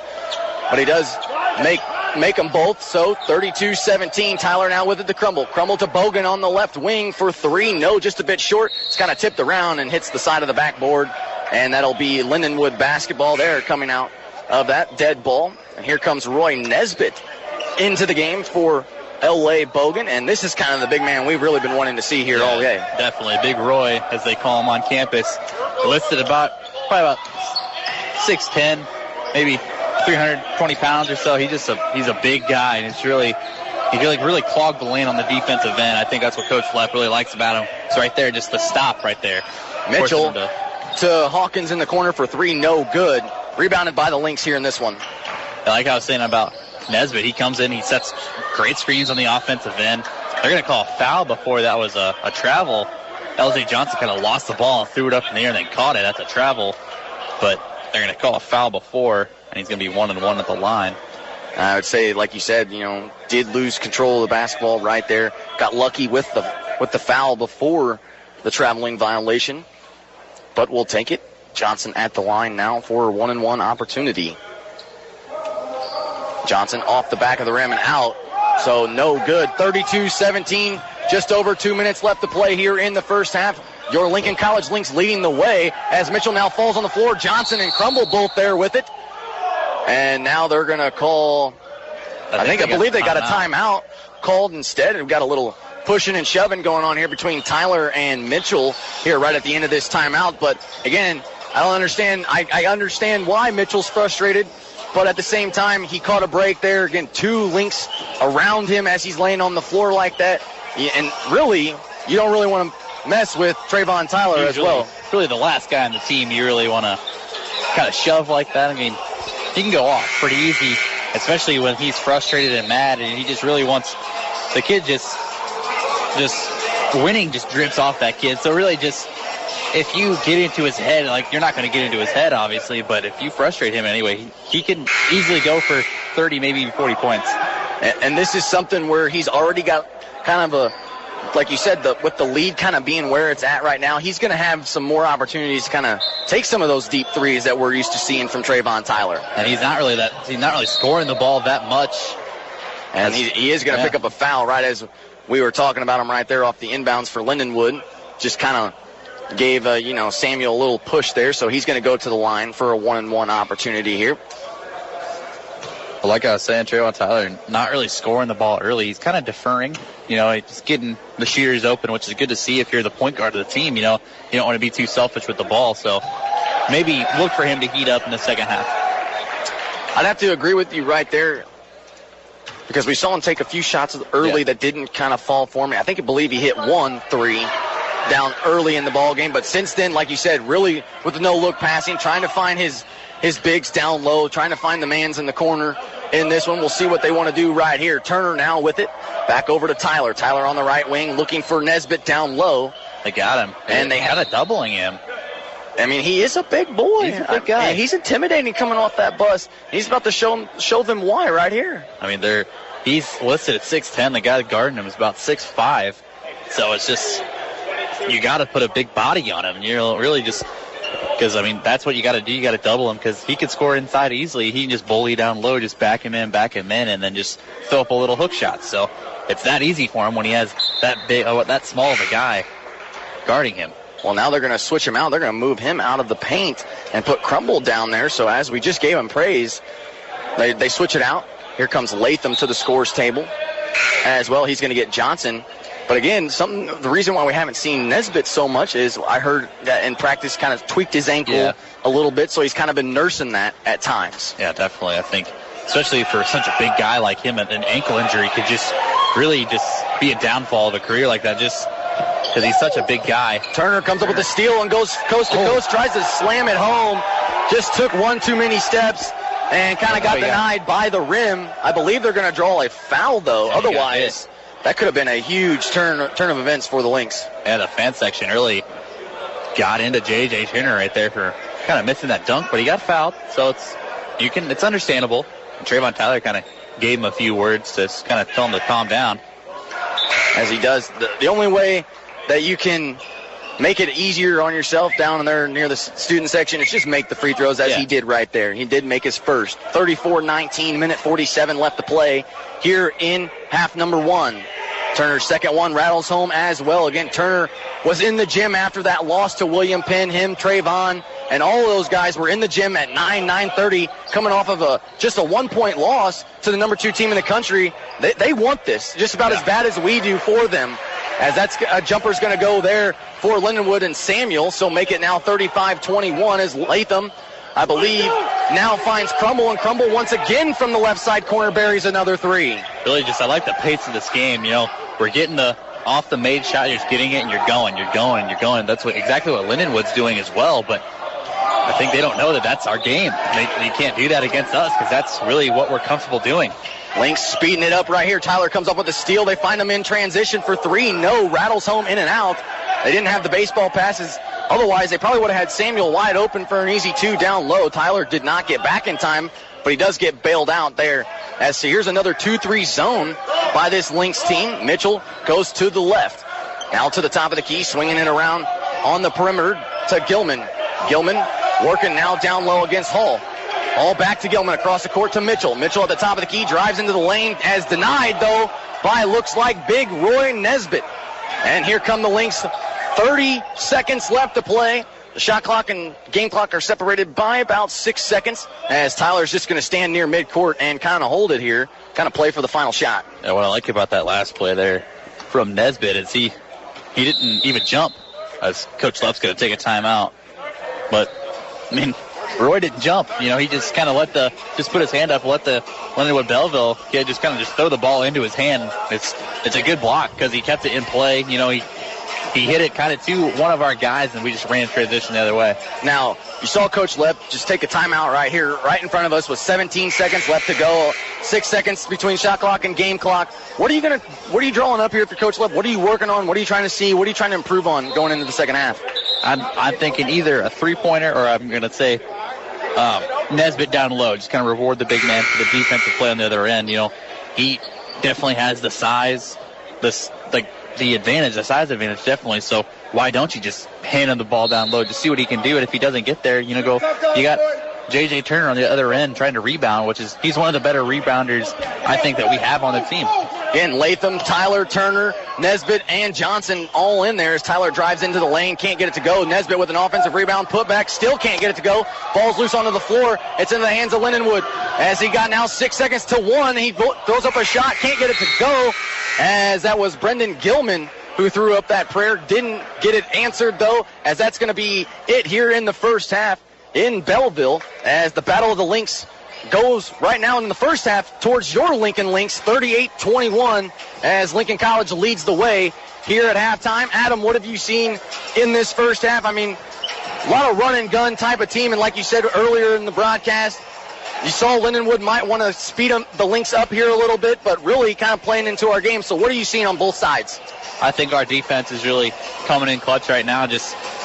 But he does make them both. So 32-17. Tyler now with it to Crumble. Crumble to Bogan on the left wing for three. No, just a bit short. It's kind of tipped around and hits the side of the backboard. And that'll be Lindenwood basketball there coming out of that dead ball. And here comes Roy Nesbitt into the game for L.A. Bogan. And this is kind of the big man we've really been wanting to see here all day. Definitely. Big Roy, as they call him on campus. Listed probably about 6'10", maybe 320 pounds or so. He's a big guy, and he really clogged the lane on the defensive end. I think that's what Coach Flepp really likes about him. It's right there, just the stop right there. Mitchell to Hawkins in the corner for three, no good. Rebounded by the Lynx here in this one. I like how I was saying about Nesbitt. He comes in, he sets great screens on the offensive end. They're going to call a foul before that was a travel. L.J. Johnson kind of lost the ball and threw it up in the air and then caught it. That's a travel. But they're going to call a foul before, and he's going to be 1-1 at the line. I would say, like you said, did lose control of the basketball right there. Got lucky with the foul before the traveling violation. But we'll take it. Johnson at the line now for a 1-1 opportunity. Johnson off the back of the rim and out. So no good. 32-17. Just over 2 minutes left to play here in the first half. Your Lincoln College Lynx leading the way as Mitchell now falls on the floor. Johnson and Crumble both there with it. And now they're going to call, I believe they got a timeout called instead. We've got a little pushing and shoving going on here between Tyler and Mitchell here right at the end of this timeout. But again, I don't understand. I understand why Mitchell's frustrated. But at the same time, he caught a break there. Again, two Lynx around him as he's laying on the floor like that. And really, you don't really want to mess with Trayvon Tyler as well. Really the last guy on the team you really want to kind of shove like that. I mean, he can go off pretty easy, especially when he's frustrated and mad, and he just really wants the kid just winning just drips off that kid. So really just if you get into his head, like you're not going to get into his head, obviously, but if you frustrate him anyway, he can easily go for 30, maybe even 40 points. And this is something where he's already got kind of like you said, with the lead kind of being where it's at right now, he's going to have some more opportunities to kind of take some of those deep threes that we're used to seeing from Trayvon Tyler. And he's not really scoring the ball that much. And he is going to pick up a foul right as we were talking about him right there off the inbounds for Lindenwood. Just kind of gave Samuel a little push there, so he's going to go to the line for a 1-on-1 opportunity here. But like I was saying, Trayvon Tyler not really scoring the ball early. He's kind of deferring, just getting the shooters open, which is good to see if you're the point guard of the team. You don't want to be too selfish with the ball. So maybe look for him to heat up in the second half. I'd have to agree with you right there because we saw him take a few shots early that didn't kind of fall for me. I believe he hit 1-3 down early in the ball game. But since then, like you said, really with the no-look passing, trying to find his bigs down low, trying to find the mans in the corner in this one. We'll see what they want to do right here. Turner now with it. Back over to Tyler. Tyler on the right wing looking for Nesbitt down low. They got him. And they had it doubling him. I mean, he is a big boy. He's a big guy. He's intimidating coming off that bus. He's about to show them why right here. I mean, he's listed at 6'10". The guy guarding him is about 6'5". So it's just, you got to put a big body on him. You're really just... Because, I mean, that's what you got to do. You got to double him because he could score inside easily. He can just bully down low, just back him in, and then just throw up a little hook shot. So it's that easy for him when he has that small of a guy guarding him. Well, now they're going to switch him out. They're going to move him out of the paint and put Crumble down there. So as we just gave him praise, they switch it out. Here comes Latham to the scores table as well. He's going to get Johnson. But again, the reason why we haven't seen Nesbitt so much is I heard that in practice kind of tweaked his ankle a little bit, so he's kind of been nursing that at times. Yeah, definitely. I think, especially for such a big guy like him, an ankle injury could just really just be a downfall of a career like that, just because he's such a big guy. Turner comes up with the steal and goes coast to coast, tries to slam it home, just took one too many steps and kind of got denied by the rim. I believe they're going to draw a foul, though. Otherwise, that could have been a huge turn of events for the Lynx. Yeah, the fan section really got into J.J. Turner right there for kind of missing that dunk, but he got fouled, so it's understandable. And Trayvon Tyler kind of gave him a few words to kind of tell him to calm down. As he does, the only way that you can make it easier on yourself down there near the student section is just make the free throws, as he did right there. He did make his first. 34-19, minute 47 left to play here in half number one. Turner's second one rattles home as well. Again, Turner was in the gym after that loss to William Penn. Him, Trayvon, and all of those guys were in the gym at 9:30, coming off of just a 1-point loss to the number 2 team in the country. They want this just about as bad as we do for them, as that's a jumper's going to go there for Lindenwood and Samuel. So make it now 35-21 as Latham, I believe, now finds Crumble, and Crumble once again from the left side corner buries another three. Really just, I like the pace of this game. You know, we're getting off the made shot, you're just getting it, and you're going. That's exactly what Lindenwood's doing as well, but I think they don't know that that's our game. They can't do that against us, because that's really what we're comfortable doing. Lynx speeding it up right here. Tyler comes up with a steal. They find him in transition for three. No, rattles home in and out. They didn't have the baseball passes. Otherwise, they probably would have had Samuel wide open for an easy 2 down low. Tyler did not get back in time, but he does get bailed out there. As here's another 2-3 zone by this Lynx team. Mitchell goes to the left. Now to the top of the key, swinging it around on the perimeter to Gilman. Gilman working now down low against Hall. All back to Gilman across the court to Mitchell. Mitchell at the top of the key, drives into the lane, as denied, though, by looks like big Roy Nesbitt. And here come the Lynx. 30 seconds left to play. The shot clock and game clock are separated by about 6 seconds, as Tyler's just going to stand near midcourt and kind of hold it here, kind of play for the final shot. Yeah, what I like about that last play there from Nesbitt is he didn't even jump, as Coach Lepp's going to take a timeout. But, I mean, Roy didn't jump. You know, he just kind of just put his hand up and let the Lindenwood Belleville kid just kind of throw the ball into his hand. It's a good block because he kept it in play. You know, he hit it kind of to one of our guys, and we just ran transition the other way. Now, you saw Coach Lepp just take a timeout right here, right in front of us with 17 seconds left to go, 6 seconds between shot clock and game clock. What are you drawing up here for Coach Lepp? What are you working on? What are you trying to see? What are you trying to improve on going into the second half? I'm thinking either a three-pointer, or I'm going to say Nesbitt down low, just kind of reward the big man for the defensive play on the other end. You know, he definitely has the size, the advantage, the size advantage, definitely. So why don't you just hand him the ball down low, just see what he can do? And if he doesn't get there, you got J.J. Turner on the other end trying to rebound, he's one of the better rebounders, I think, that we have on the team. Again, Latham, Tyler, Turner, Nesbitt, and Johnson all in there as Tyler drives into the lane, can't get it to go. Nesbitt with an offensive rebound, putback, still can't get it to go. Ball's loose onto the floor. It's in the hands of Lindenwood as he got now 6 seconds to 1. He throws up a shot, can't get it to go, as that was Brendan Gilman who threw up that prayer. Didn't get it answered, though, as that's going to be it here in the first half in Belleville, as the Battle of the Lynx goes right now in the first half towards your Lincoln Lynx, 38-21, as Lincoln College leads the way here at halftime. Adam, what have you seen in this first half? I mean, a lot of run and gun type of team, and like you said earlier in the broadcast, you saw Lindenwood might want to speed the Lynx up here a little bit, but really kind of playing into our game. So what are you seeing on both sides? I think our defense is really coming in clutch right now.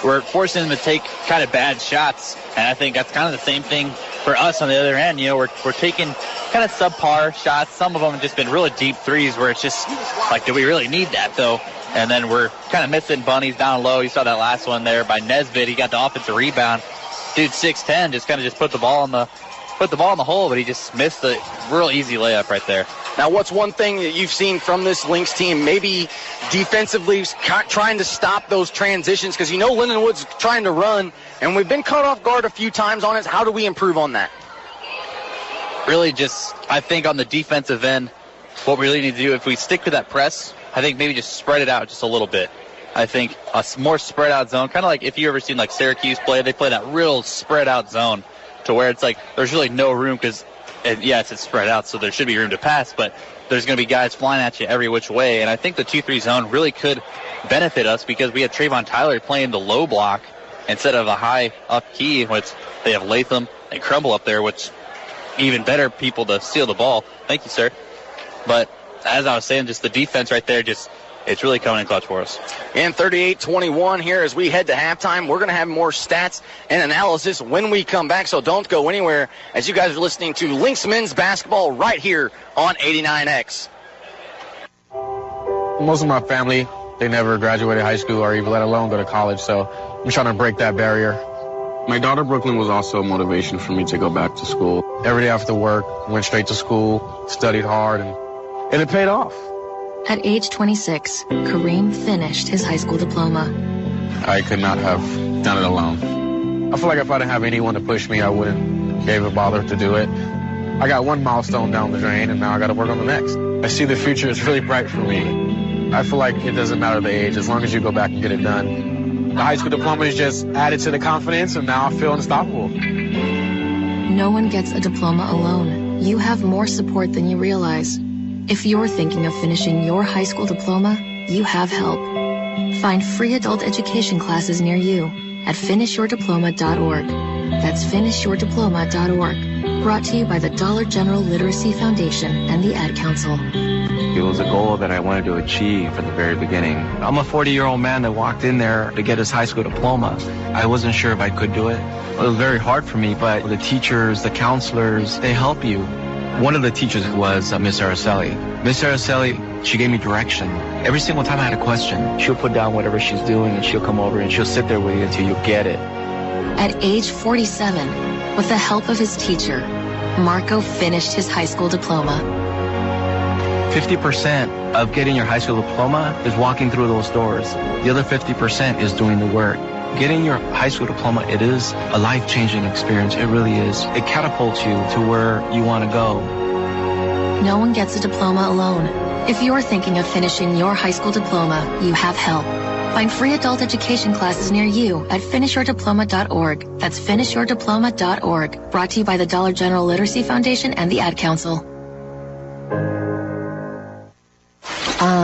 We're forcing them to take kind of bad shots, and I think that's kind of the same thing for us on the other end. You know, we're taking kind of subpar shots. Some of them have just been really deep threes where it's just like, do we really need that, though? And then we're kind of missing bunnies down low. You saw that last one there by Nesbitt. He got the offensive rebound. Dude, 6'10", just kind of put the ball in the hole, but he just missed the real easy layup right there. Now, what's one thing that you've seen from this Lynx team, maybe defensively trying to stop those transitions? Because you know Lindenwood's trying to run, and we've been caught off guard a few times on it. How do we improve on that? Really I think on the defensive end, what we really need to do, if we stick to that press, I think maybe just spread it out just a little bit. I think a more spread out zone, kind of like if you ever seen like Syracuse play, they play that real spread out zone to where it's like there's really no room because, yes, it's spread out, so there should be room to pass, but there's going to be guys flying at you every which way. And I think the 2-3 zone really could benefit us because we have Trayvon Tyler playing the low block instead of a high up key, which they have Latham and Crumble up there, which even better people to steal the ball. Thank you, sir. But as I was saying, just the defense right there, just it's really coming in clutch for us. And 38-21 here as we head to halftime. We're going to have more stats and analysis when we come back, so don't go anywhere as you guys are listening to Lynx Men's Basketball right here on 89X. Most of my family, they never graduated high school or even let alone go to college, so I'm trying to break that barrier. My daughter Brooklyn was also a motivation for me to go back to school. Every day after work, went straight to school, studied hard, and it paid off. At age 26, Kareem finished his high school diploma. I could not have done it alone. I feel like if I didn't have anyone to push me, I wouldn't be able to bother to do it. I got one milestone down the drain, and now I got to work on the next. I see the future is really bright for me. I feel like it doesn't matter the age, as long as you go back and get it done. The high school diploma is just added to the confidence, and now I feel unstoppable. No one gets a diploma alone. You have more support than you realize. If you're thinking of finishing your high school diploma, you have help. Find free adult education classes near you at finishyourdiploma.org. That's finishyourdiploma.org. Brought to you by the Dollar General Literacy Foundation and the Ad Council. It was a goal that I wanted to achieve from the very beginning. I'm a 40-year-old man that walked in there to get his high school diploma. I wasn't sure if I could do it. It was very hard for me, but the teachers, the counselors, they help you. One of the teachers was Miss Araceli. Miss Araceli, she gave me direction. Every single time I had a question, she'll put down whatever she's doing and she'll come over and she'll sit there with you until you get it. At age 47, with the help of his teacher, Marco finished his high school diploma. 50% of getting your high school diploma is walking through those doors. The other 50% is doing the work. Getting your high school diploma, it is a life-changing experience. It really is. It catapults you to where you want to go. No one gets a diploma alone. If you're thinking of finishing your high school diploma, you have help. Find free adult education classes near you at finishyourdiploma.org. That's finishyourdiploma.org. Brought to you by the Dollar General Literacy Foundation and the Ad Council.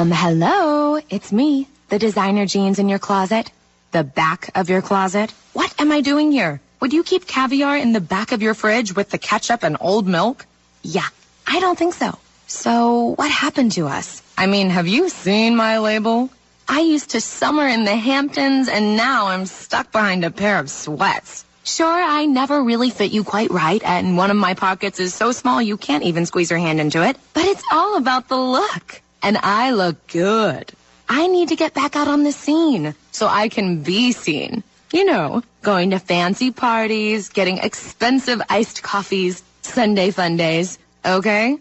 Hello, it's me, the designer jeans in your closet. The back of your closet? What am I doing here? Would you keep caviar in the back of your fridge with the ketchup and old milk? Yeah, I don't think so. So what happened to us? I mean, have you seen my label? I used to summer in the Hamptons, and now I'm stuck behind a pair of sweats. Sure, I never really fit you quite right, and one of my pockets is so small you can't even squeeze your hand into it. But it's all about the look. And I look good. I need to get back out on the scene so I can be seen. You know, going to fancy parties, getting expensive iced coffees, Sunday fun days, okay?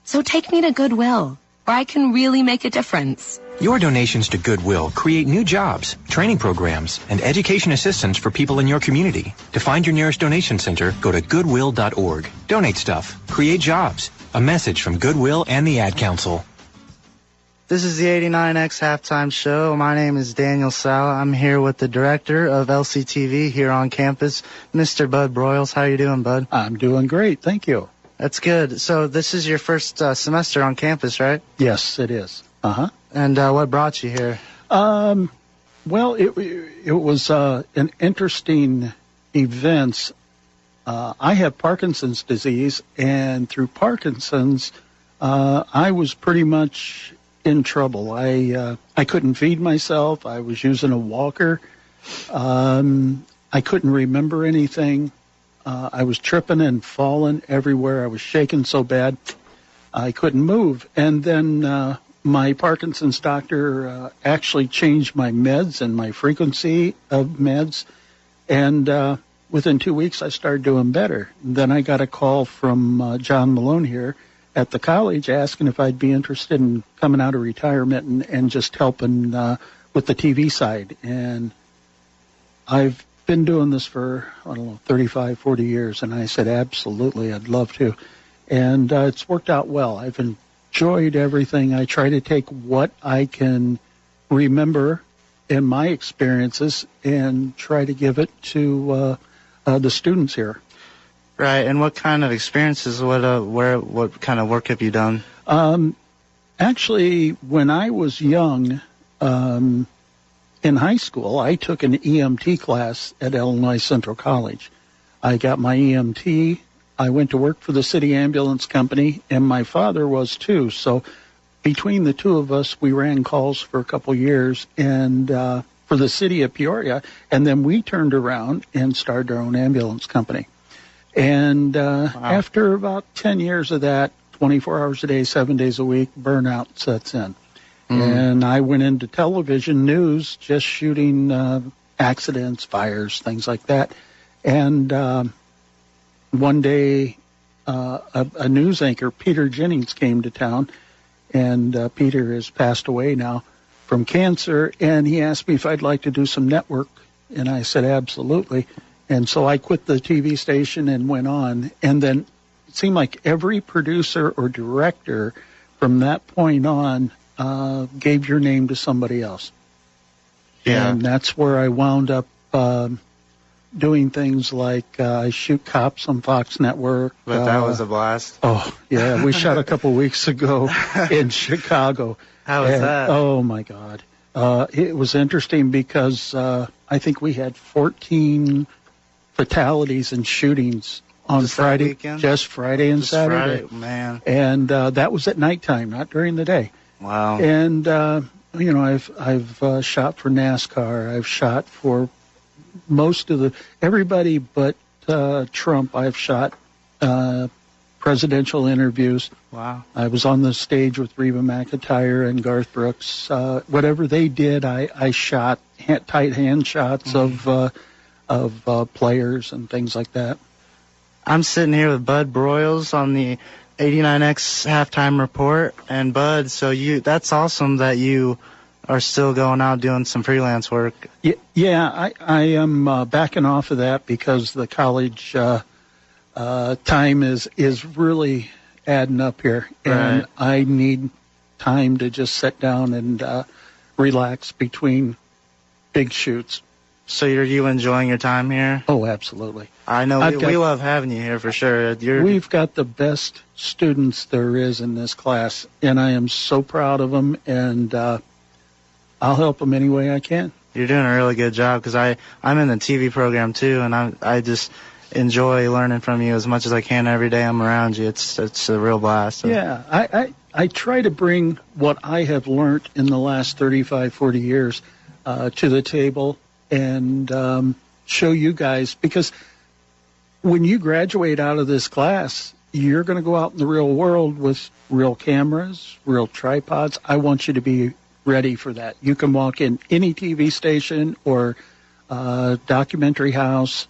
So take me to Goodwill, where I can really make a difference. Your donations to Goodwill create new jobs, training programs, and education assistance for people in your community. To find your nearest donation center, go to goodwill.org. Donate stuff. Create jobs. A message from Goodwill and the Ad Council. This is the 89X Halftime Show. My name is Daniel Sala. I'm here with the director of LCTV here on campus, Mr. Bud Broyles. How you doing, Bud? I'm doing great, thank you. That's good. So this is your first semester on campus, right? Yes, it is. Uh-huh. And what brought you here? Well, it was an interesting event. I have Parkinson's disease, and through Parkinson's, I was pretty much in trouble. I couldn't feed myself. I was using a walker. I couldn't remember anything. I was tripping and falling everywhere. I was shaking so bad I couldn't move. And then my Parkinson's doctor actually changed my meds and my frequency of meds. And within 2 weeks, I started doing better. Then I got a call from John Malone here at the college asking if I'd be interested in coming out of retirement and just helping with the TV side. And I've been doing this for, 35, 40 years, and I said, absolutely, I'd love to. And it's worked out well. I've enjoyed everything. I try to take what I can remember in my experiences and try to give it to the students here. Right, and what kind of experiences, what kind of work have you done? Actually, when I was young, in high school, I took an EMT class at Illinois Central College. I got my EMT. I went to work for the city ambulance company, and my father was too. So between the two of us, we ran calls for a couple years and for the city of Peoria, and then we turned around and started our own ambulance company. And after about 10 years of that, 24 hours a day, 7 days a week, burnout sets in. And I went into television news, just shooting accidents, fires, things like that. And one day, a news anchor, Peter Jennings, came to town. And Peter has passed away now from cancer, and he asked me if I'd like to do some network, and I said absolutely. And so I quit the TV station and went on, and then it seemed like every producer or director from that point on gave your name to somebody else. Yeah. And that's where I wound up doing things like I shoot cops on Fox Network. But that was a blast. Oh, yeah. We shot a couple weeks ago in Chicago. How was that? Oh, my God. It was interesting because I think we had 14 fatalities and shootings on just Friday. Just Friday and just Saturday. Friday, man. And that was at nighttime, not during the day. Wow. And, you know, I've shot for NASCAR. I've shot for most of everybody but Trump. I've shot presidential interviews. Wow. I was on the stage with Reba McEntire and Garth Brooks. Whatever they did, I shot tight hand shots of players and things like that. I'm sitting here with Bud Broyles on the 89X halftime report. And Bud, so that's awesome that you are still going out doing some freelance work. Yeah, I am backing off of that because the college time is really adding up here, and I need time to just sit down and relax between big shoots. So are you enjoying your time here? Oh, absolutely. I know we love having you here for sure. We've got the best students there is in this class, and I am so proud of them, and I'll help them any way I can. You're doing a really good job because I'm in the TV program too, and I just enjoy learning from you as much as I can every day I'm around you. It's a real blast. So. Yeah, I try to bring what I have learned in the last 35, 40 years to the table and show you guys, because when you graduate out of this class, you're going to go out in the real world with real cameras, real tripods. I want you to be ready for that. You can walk in any TV station or documentary house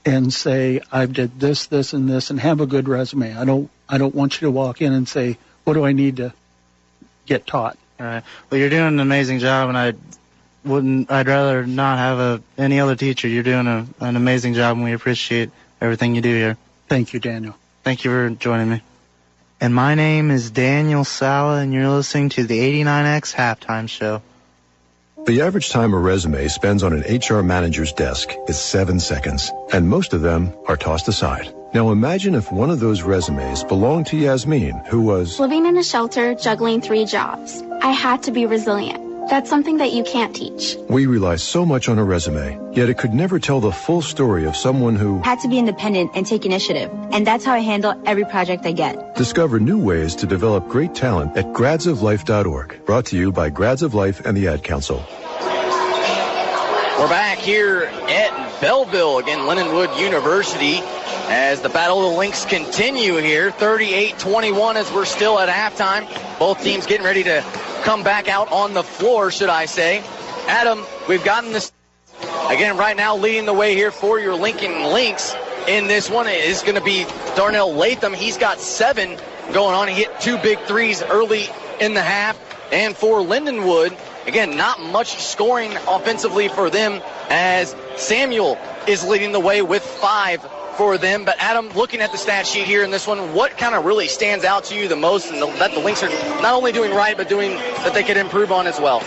and say, I did this, this, and this, and have a good resume. I don't want you to walk in and say, what do I need to get taught? All right. Well, you're doing an amazing job, and I'd rather not have any other teacher. You're doing an amazing job, and we appreciate everything you do here. Thank you, Daniel. Thank you for joining me. And my name is Daniel Sala, and you're listening to the 89X Halftime Show. The average time a resume spends on an HR manager's desk is 7 seconds, and most of them are tossed aside. Now imagine if one of those resumes belonged to Yasmin, who was living in a shelter, juggling 3 jobs. I had to be resilient. That's something that you can't teach. We rely so much on a resume, yet it could never tell the full story of someone who had to be independent and take initiative. And that's how I handle every project I get. Discover new ways to develop great talent at gradsoflife.org. Brought to you by Grads of Life and the Ad Council. We're back here at Belleville, again, Lindenwood University, as the Battle of the Links continue here. 38-21 as we're still at halftime. Both teams getting ready to come back out on the floor, should I say. Adam, we've gotten this, again, right now leading the way here for your Lincoln Lynx in this one is going to be Darnell Latham. He's got 7 going on. He hit 2 big threes early in the half. And for Lindenwood, again, not much scoring offensively for them as Samuel is leading the way with 5 for them. But Adam, looking at the stat sheet here in this one, what kind of really stands out to you the most and that the Lynx are not only doing right, but doing that they could improve on as well?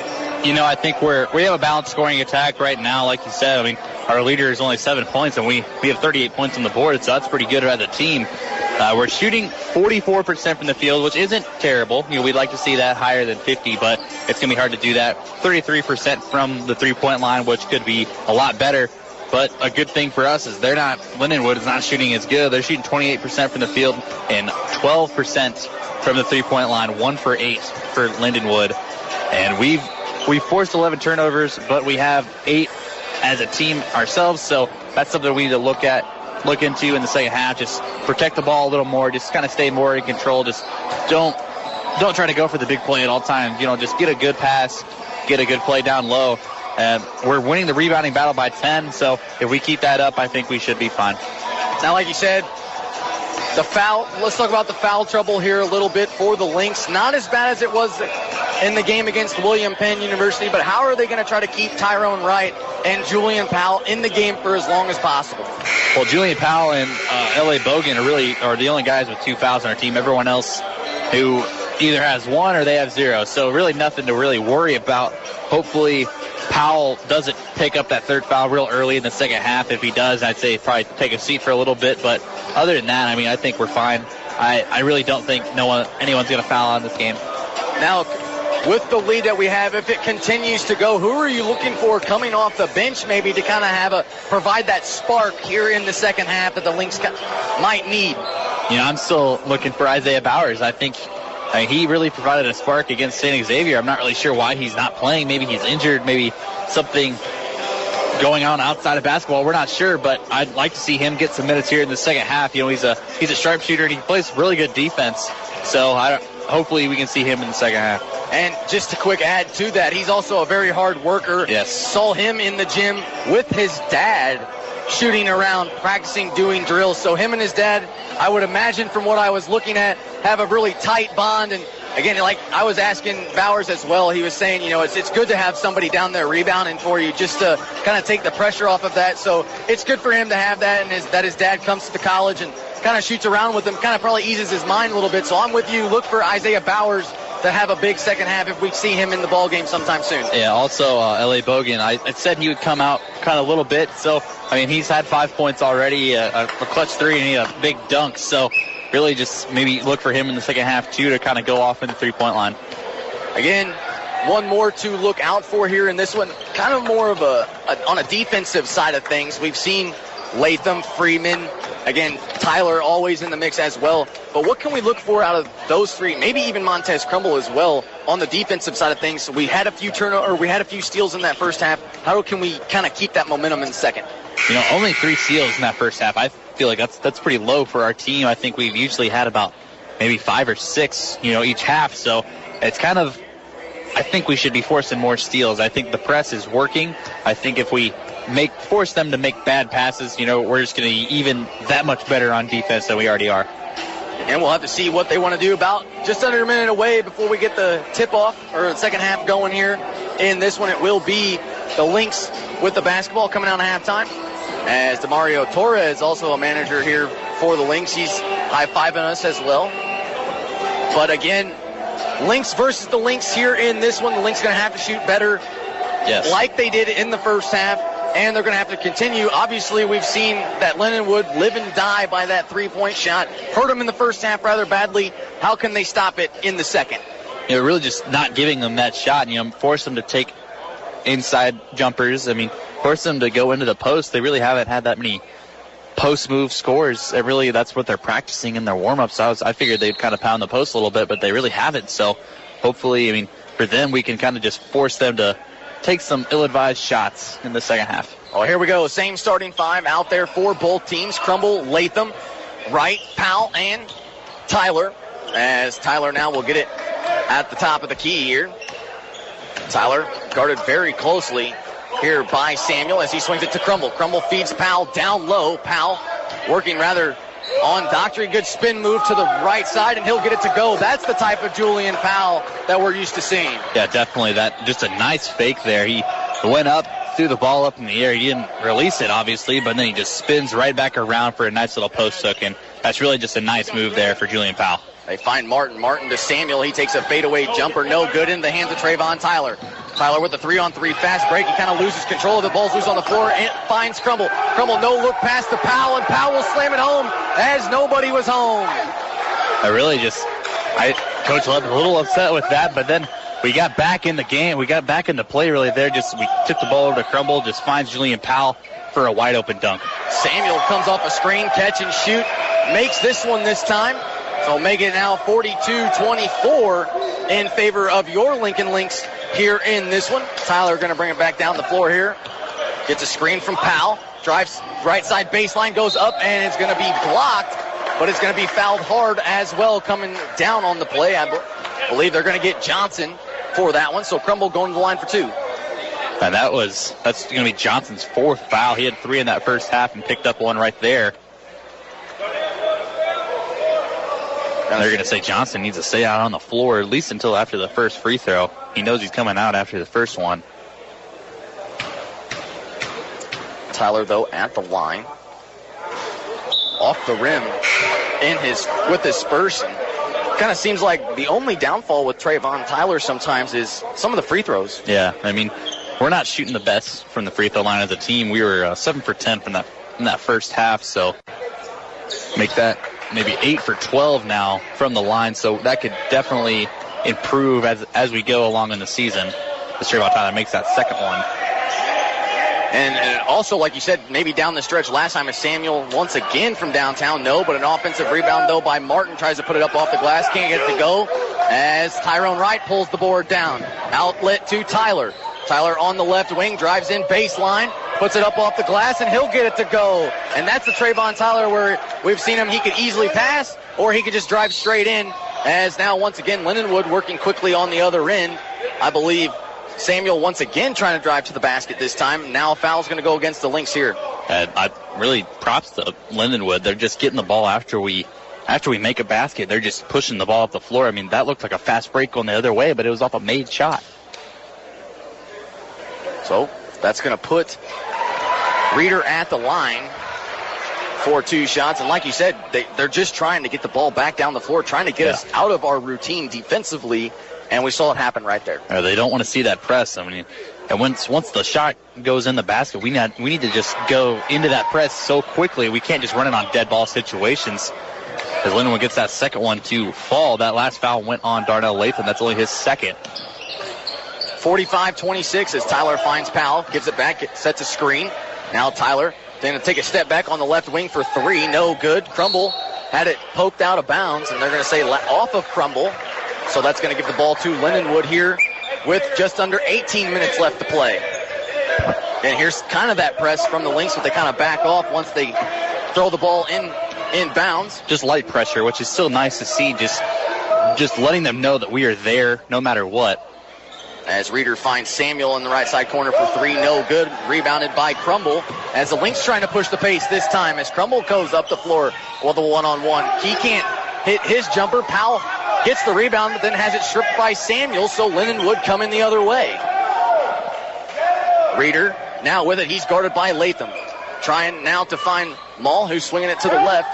You know, I think we have a balanced scoring attack right now, like you said. I mean, our leader is only 7 points, and we have 38 points on the board, so that's pretty good as a team. We're shooting 44% from the field, which isn't terrible. You know, we'd like to see that higher than 50, but it's going to be hard to do that. 33% from the three-point line, which could be a lot better. But a good thing for us is Lindenwood is not shooting as good. They're shooting 28% from the field and 12% from the three-point line, 1 for 8 for Lindenwood. And we've forced 11 turnovers, but we have 8 as a team ourselves, so that's something we need to look into in the second half. Just protect the ball a little more, just kind of stay more in control. Just don't try to go for the big play at all times. Just get a good pass, get a good play down low. We're winning the rebounding battle by 10, so if we keep that up, I think we should be fine. Now, like you said, the foul, let's talk about the foul trouble here a little bit for the Lynx. Not as bad as it was in the game against William Penn University, but how are they going to try to keep Tyrone Wright and Julian Powell in the game for as long as possible? Well, Julian Powell and L.A. Bogan are the only guys with 2 fouls on our team. Everyone else who either has 1 or they have 0. So really nothing to really worry about. Hopefully Powell doesn't pick up that 3rd foul real early in the second half. If he does, I'd say probably take a seat for a little bit. But other than that, I think we're fine. I really don't think anyone's going to foul on this game. Now, with the lead that we have, if it continues to go, who are you looking for coming off the bench maybe to kind of provide that spark here in the second half that the Lynx might need? I'm still looking for Isaiah Bowers. I think he really provided a spark against St. Xavier. I'm not really sure why he's not playing. Maybe he's injured. Maybe something going on outside of basketball. We're not sure, but I'd like to see him get some minutes here in the second half. He's a sharpshooter and he plays really good defense. So hopefully we can see him in the second half. And just a quick add to that, he's also a very hard worker. Yes. Saw him in the gym with his dad shooting around, practicing, doing drills. So him and his dad, I would imagine from what I was looking at, have a really tight bond. And again, like I was asking Bowers as well, he was saying, it's good to have somebody down there rebounding for you just to kind of take the pressure off of that. So it's good for him to have that, and that his dad comes to college and kind of shoots around with him, kind of probably eases his mind a little bit. So I'm with you. Look for Isaiah Bowers to have a big second half if we see him in the ball game sometime soon. Yeah, also L.A. Bogan, I said he would come out kind of a little bit. So, he's had 5 points already, a clutch 3, and he had a big dunk. So really just maybe look for him in the second half, too, to kind of go off in the three-point line. Again, one more to look out for here in this one. Kind of more of on a defensive side of things. We've seen Latham, Freeman, again, Tyler always in the mix as well. But what can we look for out of those 3? Maybe even Montez Crumble as well on the defensive side of things. We had a few we had a few steals in that first half. How can we kind of keep that momentum in the second? Only 3 steals in that first half. I feel like that's pretty low for our team. I think we've usually had about maybe 5 or 6, each half. So it's kind of, I think we should be forcing more steals. I think the press is working. I think if we force them to make bad passes, we're just going to be even that much better on defense than we already are. And we'll have to see what they want to do. About just under a minute away before we get the tip-off or the second half going here in this one. It will be the Lynx with the basketball coming out of halftime. As DeMario Torres, also a manager here for the Lynx. He's high-fiving us as well. But again, Lynx versus the Lynx here in this one. The Lynx going to have to shoot better, yes, like they did in the first half. And they're going to have to continue. Obviously, we've seen that Lindenwood live and die by that three-point shot. Hurt them in the first half rather badly. How can they stop it in the second? Really just not giving them that shot. Force them to take inside jumpers. Force them to go into the post. They really haven't had that many post-move scores. That's what they're practicing in their warm-ups. I figured they'd kind of pound the post a little bit, but they really haven't. So hopefully, for them, we can kind of just force them to take some ill-advised shots in the second half. Oh, here we go. Same starting 5 out there for both teams. Crumble, Latham, Wright, Powell, and Tyler. As Tyler now will get it at the top of the key here. Tyler guarded very closely here by Samuel as he swings it to Crumble. Crumble feeds Powell down low. Powell working rather on Dockery. Good spin move to the right side, and he'll get it to go. That's the type of Julian Powell that we're used to seeing. Yeah, definitely. Just a nice fake there. He went up, threw the ball up in the air. He didn't release it, obviously, but then he just spins right back around for a nice little post hook, and that's really just a nice move there for Julian Powell. They find Martin. Martin to Samuel. He takes a fadeaway jumper. No good. In the hands of Trayvon Tyler. Tyler with a 3-on-3 fast break. He kind of loses control of the ball's loose on the floor and finds Crumble. Crumble no look pass to Powell, and Powell will slam it home as nobody was home. Coach Love was a little upset with that, but then we got back in the game. We got back into play really there. We tipped the ball over to Crumble, just finds Julian Powell for a wide open dunk. Samuel comes off a screen, catch and shoot. Makes this one this time. So make it now 42-24 in favor of your Lincoln Lynx here in this one. Tyler going to bring it back down the floor here. Gets a screen from Powell. Drives right side baseline, goes up, and it's going to be blocked, but it's going to be fouled hard as well coming down on the play. I believe they're going to get Johnson for that one. So Crumble going to the line for 2. And that's going to be Johnson's 4th foul. He had 3 in that first half and picked up one right there. And they're going to say Johnson needs to stay out on the floor at least until after the first free throw. He knows he's coming out after the first one. Tyler, though, at the line. Off the rim with his Spurs. Kind of seems like the only downfall with Trayvon Tyler sometimes is some of the free throws. Yeah, I mean, we're not shooting the best from the free throw line as a team. We were 7 for 10 from that first half, so make that maybe 8 for 12 now from the line. So that could definitely improve as we go along in the season. As Trayvon Tyler makes that second one. And also, like you said, maybe down the stretch last time is Samuel once again from downtown. No, but an offensive rebound, though, by Martin. Tries to put it up off the glass. Can't get it to go as Tyrone Wright pulls the board down. Outlet to Tyler. Tyler on the left wing, drives in baseline, puts it up off the glass, and he'll get it to go. And that's the Trayvon Tyler where we've seen him. He could easily pass, or he could just drive straight in. As now, once again, Lindenwood working quickly on the other end. I believe Samuel once again trying to drive to the basket this time. Now a foul's going to go against the Lynx here. I really props to Lindenwood. They're just getting the ball after we make a basket. They're just pushing the ball up the floor. I mean, that looked like a fast break going the other way, but it was off a made shot. So that's going to put Reeder at the line for 2 shots. And like you said, they're just trying to get the ball back down the floor, trying to get us out of our routine defensively. And we saw it happen right there. They don't want to see that press. I mean, and once the shot goes in the basket, we need to just go into that press so quickly. We can't just run it on dead ball situations. As Lindenwood gets that second one to fall, that last foul went on Darnell Latham. That's only his second. 45-26 as Tyler finds Powell, gives it back, sets a screen. Now Tyler going to take a step back on the left wing for 3. No good. Crumble had it poked out of bounds, and they're going to say off of Crumble. So that's going to give the ball to Lindenwood here with just under 18 minutes left to play. And here's kind of that press from the Lynx, but they kind of back off once they throw the ball in bounds. Just light pressure, which is still nice to see. Just letting them know that we are there no matter what. As Reeder finds Samuel in the right side corner for 3, no good. Rebounded by Crumble as the Lynx trying to push the pace this time as Crumble goes up the floor with a one-on-one. He can't hit his jumper. Powell gets the rebound, but then has it stripped by Samuel, so Lindenwood coming the other way. Reeder now with it. He's guarded by Latham. Trying now to find Maul, who's swinging it to the left.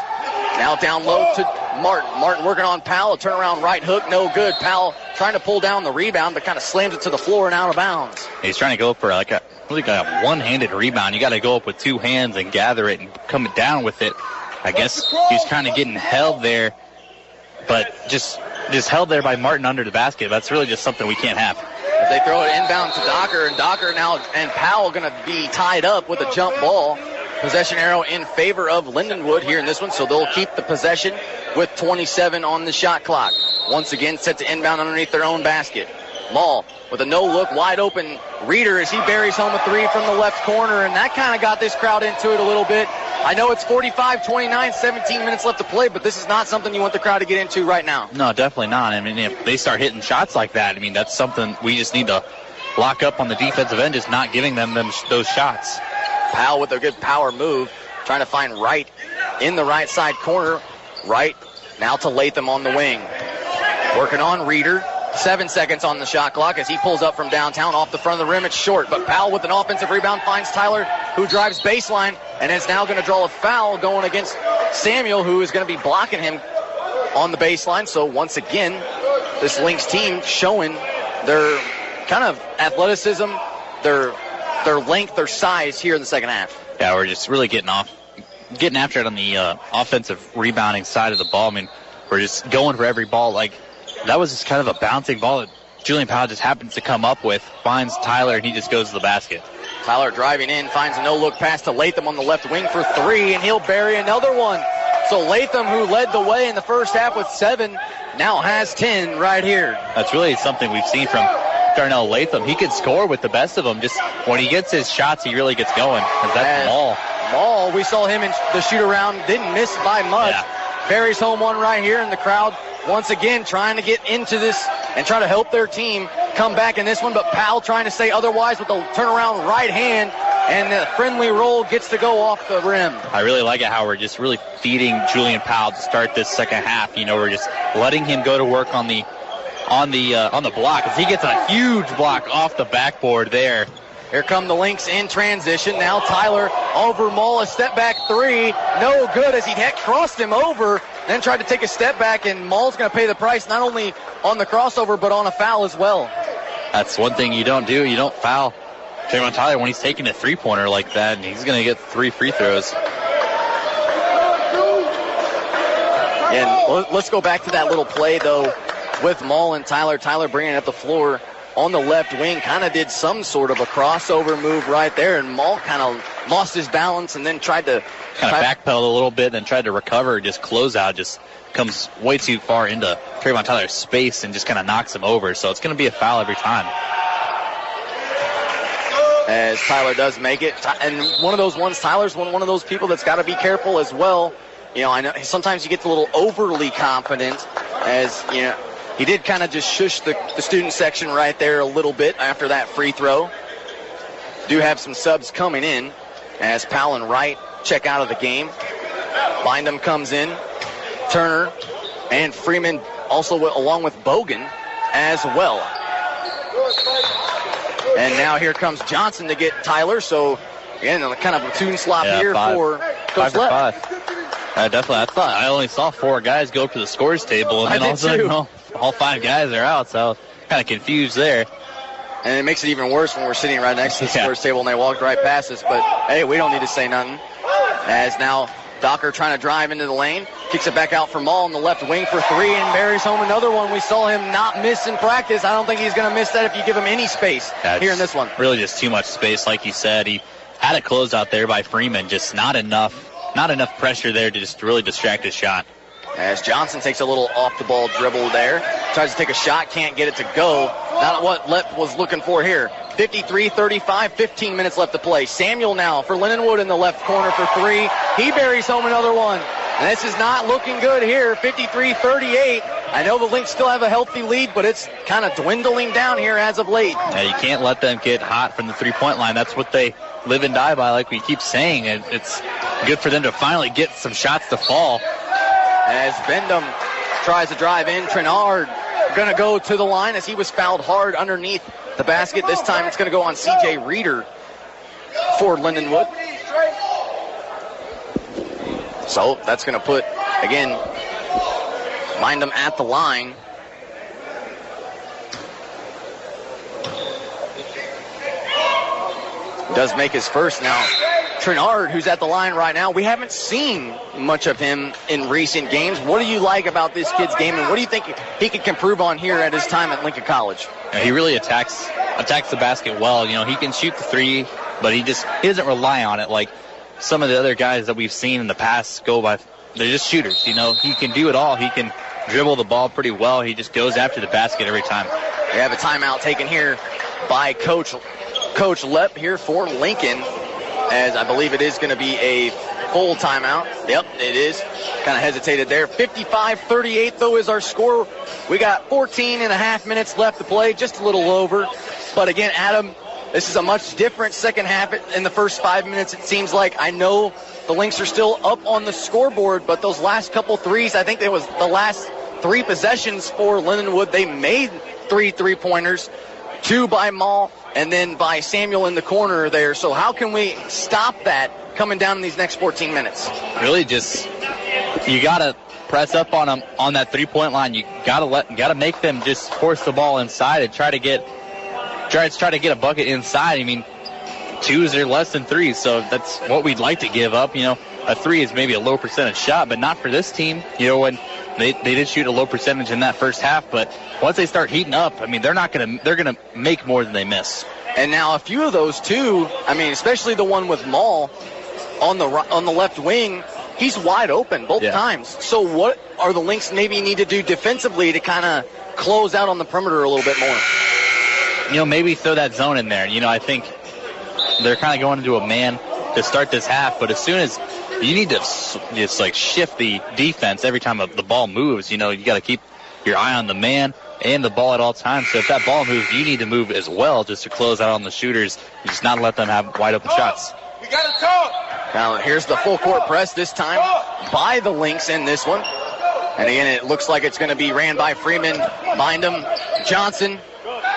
Now down low to Martin. Martin working on Powell. A turnaround right hook, no good. Powell trying to pull down the rebound, but kind of slams it to the floor and out of bounds. He's trying to go for like a one-handed rebound. You got to go up with 2 hands and gather it and come down with it. I guess he's kind of getting held there, but just held there by Martin under the basket. That's really just something we can't have. As they throw it inbound to Docker, and Docker now and Powell going to be tied up with a jump ball. Possession arrow in favor of Lindenwood here in this one, so they'll keep the possession with 27 on the shot clock. Once again, set to inbound underneath their own basket. Maul with a no-look, wide open Reeder as he buries home a 3 from the left corner, and that kind of got this crowd into it a little bit. I know it's 45-29, 17 minutes left to play, but this is not something you want the crowd to get into right now. No, definitely not. I mean, if they start hitting shots like that, I mean, that's something we just need to lock up on the defensive end, just not giving them those shots. Powell with a good power move, trying to find Wright in the right side corner. Wright now to Latham on the wing. Working on Reeder. 7 seconds on the shot clock as he pulls up from downtown off the front of the rim. It's short, but Powell with an offensive rebound finds Tyler, who drives baseline and is now going to draw a foul going against Samuel, who is going to be blocking him on the baseline. So once again, this Lynx team showing their kind of athleticism, their length, their size here in the second half. Yeah, we're just really getting after it on the offensive rebounding side of the ball. I mean, we're just going for every ball. Like, that was just kind of a bouncing ball that Julian Powell just happens to come up with, finds Tyler, and he just goes to the basket. Tyler driving in, finds a no-look pass to Latham on the left wing for 3, and he'll bury another one. So Latham, who led the way in the first half with 7, now has 10 right here. That's really something we've seen from Darnell Latham. He can score with the best of them. Just when he gets his shots, he really gets going. And that's Maul. Maul, we saw him in the shoot-around, didn't miss by much. Yeah. Buries home one right here in the crowd. Once again, trying to get into this and try to help their team come back in this one, but Powell trying to say otherwise with the turnaround right hand, and the friendly roll gets to go off the rim. I really like it how we're just really feeding Julian Powell to start this second half. You know, we're just letting him go to work on the block, as he gets a huge block off the backboard there. Here come the Lynx in transition. Now Tyler over Maul, a step back 3. No good, as he had crossed him over, then tried to take a step back, and Maul's going to pay the price not only on the crossover but on a foul as well. That's one thing you don't do. You don't foul Trayvon Tyler when he's taking a three-pointer like that, and he's going to get 3 free throws. And let's go back to that little play, though, with Maul and Tyler. Tyler bringing it up the floor on the left wing, kind of did some sort of a crossover move right there, and Maul kind of lost his balance and then tried to backpedal a little bit, then tried to recover. Just closeout just comes way too far into Trayvon Tyler's space and just kind of knocks him over. So it's going to be a foul every time. As Tyler does make it, and one of those ones, Tyler's one of those people that's got to be careful as well. You know, I know sometimes you get a little overly confident, as you know. He did kind of just shush the student section right there a little bit after that free throw. Do have some subs coming in as Powell and Wright check out of the game. Bindum comes in. Turner and Freeman also along with Bogan as well. And now here comes Johnson to get Tyler. So, again, kind of a platoon slop here for Coach Lepp. Definitely. I only saw 4 guys go up to the scores table, and then all of a sudden, all 5 guys are out, so kind of confused there. And it makes it even worse when we're sitting right next to the scores table and they walked right past us. But, hey, we don't need to say nothing. As now Docker trying to drive into the lane, kicks it back out for Maul on the left wing for 3 and buries home another one. We saw him not miss in practice. I don't think he's going to miss that if you give him any space here in this one. Really just too much space, like you said. He had a closeout there by Freeman, just not enough pressure there to just really distract his shot. As Johnson takes a little off-the-ball dribble there. Tries to take a shot, can't get it to go. Not what Lepp was looking for here. 53-35, 15 minutes left to play. Samuel now for Lindenwood in the left corner for 3. He buries home another one. And this is not looking good here. 53-38. I know the Lynx still have a healthy lead, but it's kind of dwindling down here as of late. Yeah, you can't let them get hot from the three-point line. That's what they live and die by, like we keep saying. It's good for them to finally get some shots to fall. As Bendham tries to drive in, Trenard going to go to the line as he was fouled hard underneath the basket. This time it's going to go on C.J. Reeder for Lindenwood. So that's going to put, again, Bindum at the line. Does make his first now. Trenard, who's at the line right now, we haven't seen much of him in recent games. What do you like about this kid's game, and what do you think he could improve on here at his time at Lincoln College? Yeah, he really attacks the basket well. You know, he can shoot the 3, but he doesn't rely on it like some of the other guys that we've seen in the past go by. They're just shooters. You know, he can do it all. He can dribble the ball pretty well. He just goes after the basket every time. We have a timeout taken here by Coach Lepp here for Lincoln, as I believe it is going to be a full timeout. Yep, it is. Kind of hesitated there. 55-38, though, is our score. We got 14 and a half minutes left to play, just a little over. But again, Adam, this is a much different second half in the first 5 minutes, it seems like. I know the Lynx are still up on the scoreboard, but those last couple threes, I think it was the last 3 possessions for Lindenwood. They made 3 three-pointers, 2 by Maul, and then by Samuel in the corner there. So how can we stop that coming down in these next 14 minutes? Really just, you got to press up on them on that three-point line. You got to make them just force the ball inside and try to get a bucket inside. I mean, 2s are less than 3s, so that's what we'd like to give up. You know, a 3 is maybe a low percentage shot, but not for this team. You know, when they did shoot a low percentage in that first half, but once they start heating up, I mean, they're gonna make more than they miss. And now a few of those too, I mean, especially the one with Maul on the left wing, he's wide open both times. So what are the Lynx maybe need to do defensively to kind of close out on the perimeter a little bit more? Maybe throw that zone in there. I think they're kind of going into a man to start this half, but as soon as you need to just shift the defense every time the ball moves, you got to keep your eye on the man and the ball at all times. So if that ball moves, you need to move as well just to close out on the shooters, just not let them have wide open shots. We got to talk. Now here's the full court press this time by the Lynx in this one. And again, it looks like it's going to be ran by Freeman, Bindum, Johnson,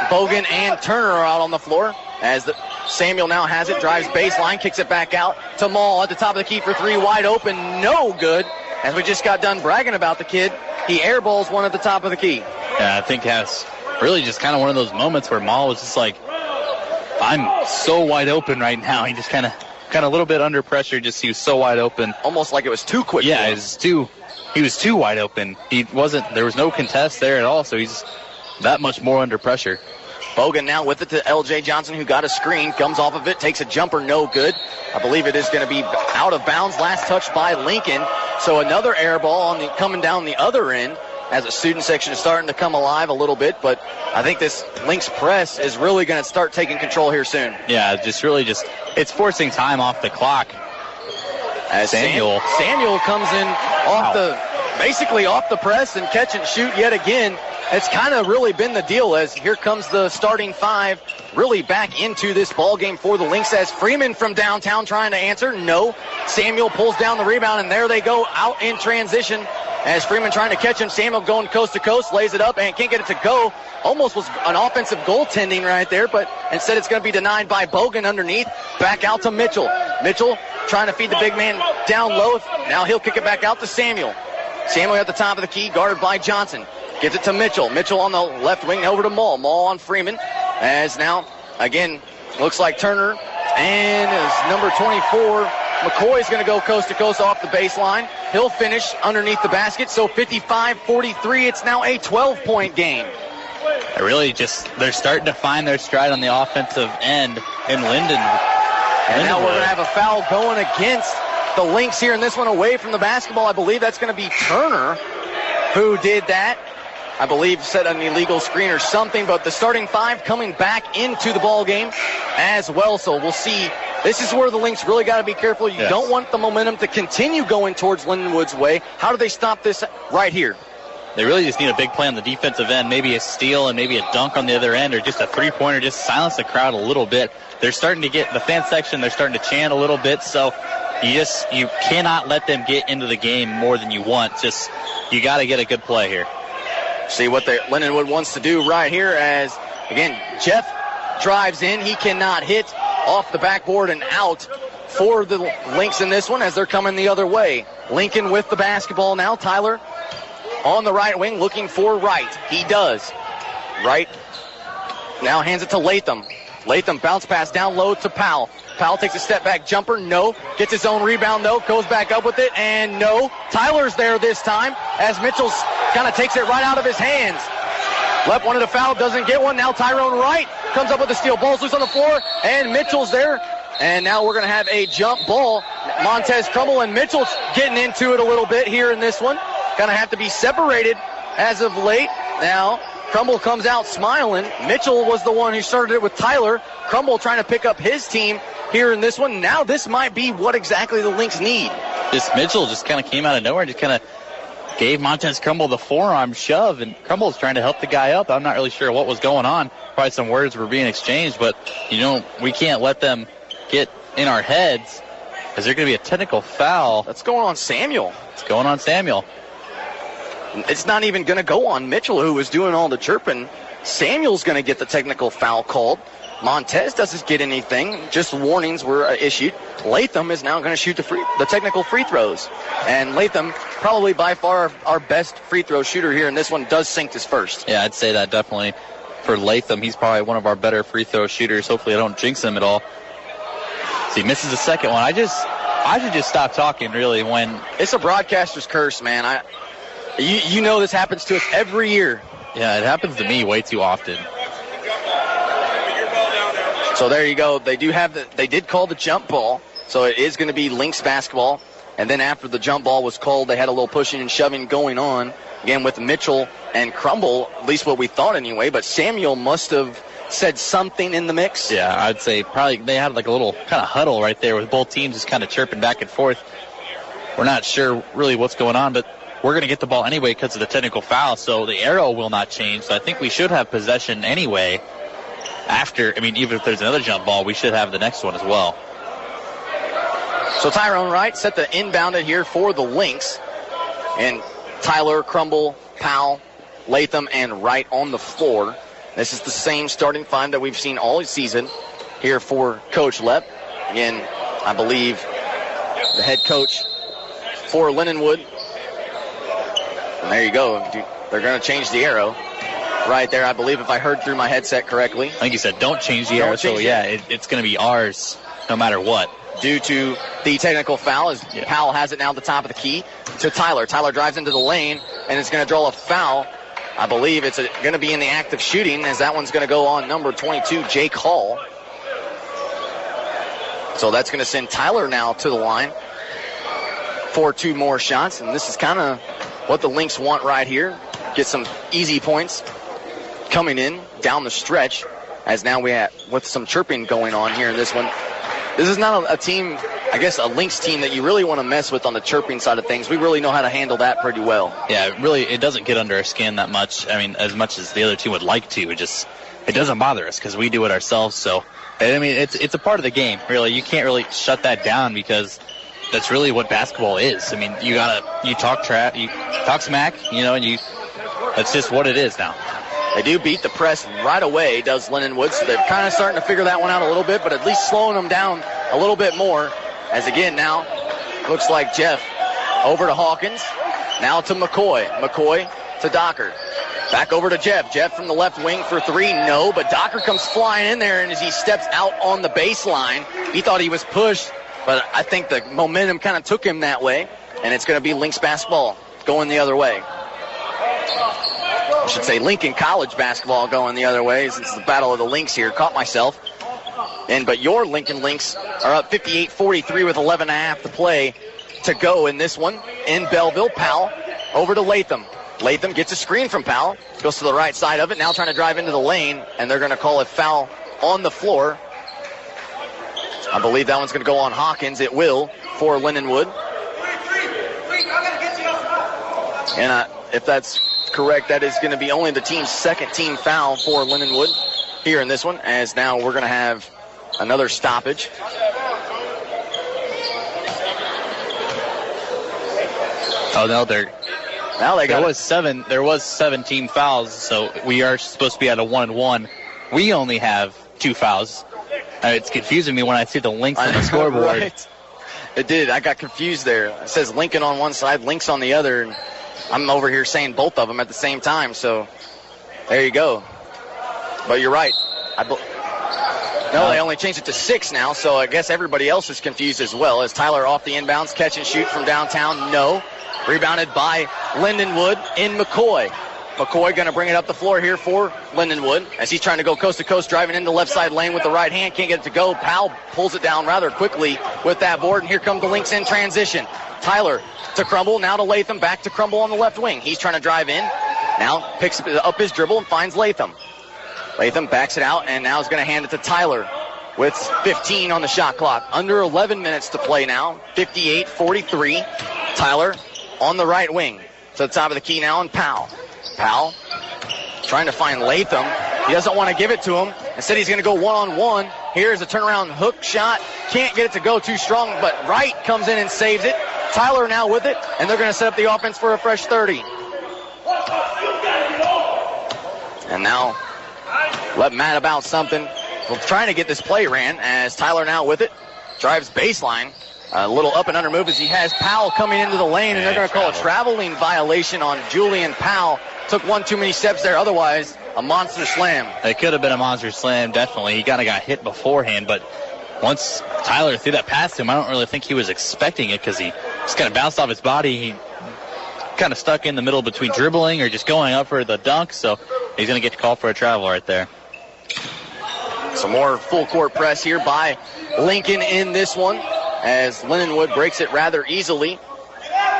Bogan, and Turner are out on the floor as Samuel now has it, drives baseline, kicks it back out to Maul at the top of the key for three, wide open, no good. As we just got done bragging about the kid, he airballs one at the top of the key. Yeah, I think that's really just kind of one of those moments where Maul was just like, I'm so wide open right now. He just kind of a little bit under pressure, just he was so wide open. Almost like it was too quick. Yeah, he was too wide open. There was no contest there at all, so he's that much more under pressure. Bogan now with it to L.J. Johnson, who got a screen, comes off of it, takes a jumper, no good. I believe it is going to be out of bounds. Last touch by Lincoln. So another air ball coming down the other end as the student section is starting to come alive a little bit. But I think this Lynx press is really going to start taking control here soon. Yeah, it's forcing time off the clock. As Samuel comes in basically off the press and catch and shoot yet again. It's kind of really been the deal as here comes the starting five really back into this ball game for the Lynx as Freeman from downtown trying to answer. No. Samuel pulls down the rebound, and there they go out in transition as Freeman trying to catch him. Samuel going coast to coast, lays it up, and can't get it to go. Almost was an offensive goaltending right there, but instead it's going to be denied by Bogan underneath. Back out to Mitchell. Mitchell trying to feed the big man down low. Now he'll kick it back out to Samuel. Samuel at the top of the key, guarded by Johnson. Gives it to Mitchell. Mitchell on the left wing over to Maul. Maul on Freeman. As now, again, looks like Turner. And as number 24, McCoy's going to go coast to coast off the baseline. He'll finish underneath the basket. So 55-43. It's now a 12-point game. They're starting to find their stride on the offensive end in Lindenwood. And now we're going to have a foul going against the Lynx here in this one away from the basketball. I believe that's going to be Turner who did that. I believe set an illegal screen or something, but the starting five coming back into the ball game as well. So we'll see. This is where the Lynx really got to be careful. You don't want the momentum to continue going towards Lindenwood's way. How do they stop this right here? They really just need a big play on the defensive end, maybe a steal and maybe a dunk on the other end, or just a three-pointer, just silence the crowd a little bit. They're starting to get the fan section, they're starting to chant a little bit, so you cannot let them get into the game more than you want. Just, you got to get a good play here. See what Lindenwood wants to do right here as, again, Jeff drives in. He cannot hit off the backboard and out for the Lynx in this one as they're coming the other way. Lincoln with the basketball now. Tyler on the right wing looking for Wright. He does. Wright now hands it to Latham. Latham bounce pass down low to Powell. Powell takes a step back jumper, no. Gets his own rebound, though. Goes back up with it, and no. Tyler's there this time as Mitchell kind of takes it right out of his hands. Lep wanted a foul, doesn't get one. Now Tyrone Wright comes up with the steal. Ball's loose on the floor, and Mitchell's there. And now we're going to have a jump ball. Montez Crumble and Mitchell's getting into it a little bit here in this one. Going to have to be separated as of late. Now Crumble comes out smiling. Mitchell was the one who started it with Tyler. Crumble trying to pick up his team here in this one. Now this might be what exactly the Lynx need. Mitchell just kind of came out of nowhere and just kind of gave Montez Crumble the forearm shove, and Crumble's trying to help the guy up. I'm not really sure what was going on. Probably some words were being exchanged, but, we can't let them get in our heads because there's going to be a technical foul. That's going on Samuel. It's going on Samuel. It's not even going to go on Mitchell, who was doing all the chirping. Samuel's going to get the technical foul called. Montez doesn't get anything. Just warnings were issued. Latham is now going to shoot the technical free throws. And Latham, probably by far our best free throw shooter here in this one, does sink his first. Yeah, I'd say that definitely for Latham. He's probably one of our better free throw shooters. Hopefully I don't jinx him at all. So he misses the second one. I should just stop talking, really, when... It's a broadcaster's curse, man. You know this happens to us every year. Yeah, it happens to me way too often. So there you go. They did call the jump ball. So it is going to be Lynx basketball And then after the jump ball was called, they had a little pushing and shoving going on, again with Mitchell and Crumble, at least what we thought anyway. But Samuel must have said something in the mix. Yeah, I'd say probably they had like a little kind of huddle right there with both teams just kind of chirping back and forth. We're not sure really what's going on, but we're going to get the ball anyway because of the technical foul, so the arrow will not change. So I think we should have possession anyway even if there's another jump ball, we should have the next one as well. So Tyrone Wright set the inbound it here for the Lynx. And Tyler, Crumble, Powell, Latham, and Wright on the floor. This is the same starting five that we've seen all season here for Coach Lepp. Again, I believe the head coach for Lindenwood. And there you go. They're going to change the arrow right there, I believe, if I heard through my headset correctly. I think you said don't change the arrow. So, yeah, it's going to be ours no matter what. Due to the technical foul, as Powell has it now at the top of the key to Tyler. Tyler drives into the lane, and it's going to draw a foul. I believe it's going to be in the act of shooting, as that one's going to go on number 22, Jake Hall. So that's going to send Tyler now to the line for 2 more shots, and this is kind of what the Lynx want right here. Get some easy points coming in down the stretch, as now we have with some chirping going on here in this one. This is not a team, I guess a Lynx team that you really want to mess with on the chirping side of things. We really know how to handle that pretty well. Yeah, really, it doesn't get under our skin that much. I mean, as much as the other team would like to, it doesn't bother us because we do it ourselves. So, I mean, it's a part of the game, really. You can't really shut that down because that's really what basketball is. I mean, you talk smack, and that's just what it is now. They do beat the press right away, does Lindenwood, so they're kind of starting to figure that one out a little bit, but at least slowing them down a little bit more. As again now, looks like Jeff over to Hawkins, now to McCoy. McCoy to Docker. Back over to Jeff. Jeff from the left wing for 3, no, but Docker comes flying in there, and as he steps out on the baseline, he thought he was pushed, but I think the momentum kind of took him that way, and it's going to be Lynx basketball going the other way. I should say Lincoln College basketball going the other way, since it's the battle of the Lynx here. Caught myself. But your Lincoln Lynx are up 58-43 with 11.5 to play to go in this one. In Belleville, Powell over to Latham. Latham gets a screen from Powell, goes to the right side of it, now trying to drive into the lane, and they're going to call a foul on the floor. I believe that one's going to go on Hawkins. It will for Lindenwood. And if that's correct, that is going to be only the team's second team foul for Lindenwood here in this one, as now we're going to have another stoppage. Oh, no, there was 17 fouls, so we are supposed to be at a 1-1. We only have 2 fouls. It's confusing me when I see the Lynx on the scoreboard. Right. It did. I got confused there. It says Lincoln on one side, Lynx on the other, and I'm over here saying both of them at the same time, so there you go. But you're right. They only changed it to 6 now, so I guess everybody else is confused as well. As Tyler off the inbounds, catch and shoot from downtown, no. Rebounded by Lindenwood in McCoy. McCoy going to bring it up the floor here for Lindenwood as he's trying to go coast to coast, driving into the left side lane with the right hand. Can't get it to go. Powell pulls it down rather quickly with that board, and here come the Lynx in transition. Tyler to Crumble, now to Latham, back to Crumble on the left wing. He's trying to drive in. Now picks up his dribble and finds Latham. Latham backs it out, and now is going to hand it to Tyler with 15 on the shot clock. Under 11 minutes to play now. 58-43. Tyler on the right wing to the top of the key now, and Powell. Powell trying to find Latham. He doesn't want to give it to him. Instead, he's going to go one-on-one. Here's a turnaround hook shot. Can't get it to go too strong, but Wright comes in and saves it. Tyler now with it, and they're going to set up the offense for a fresh 30. And now let Matt about something. We're trying to get this play ran as Tyler now with it. Drives baseline. A little up and under move as he has Powell coming into the lane, and they're going to call a traveling violation on Julian Powell. Took one too many steps there. Otherwise, a monster slam. It could have been a monster slam, definitely. He kind of got hit beforehand, but once Tyler threw that past him, I don't really think he was expecting it because he just kind of bounced off his body. He kind of stuck in the middle between dribbling or just going up for the dunk, so he's going to get called for a travel right there. Some more full court press here by Lincoln in this one, as Lindenwood breaks it rather easily.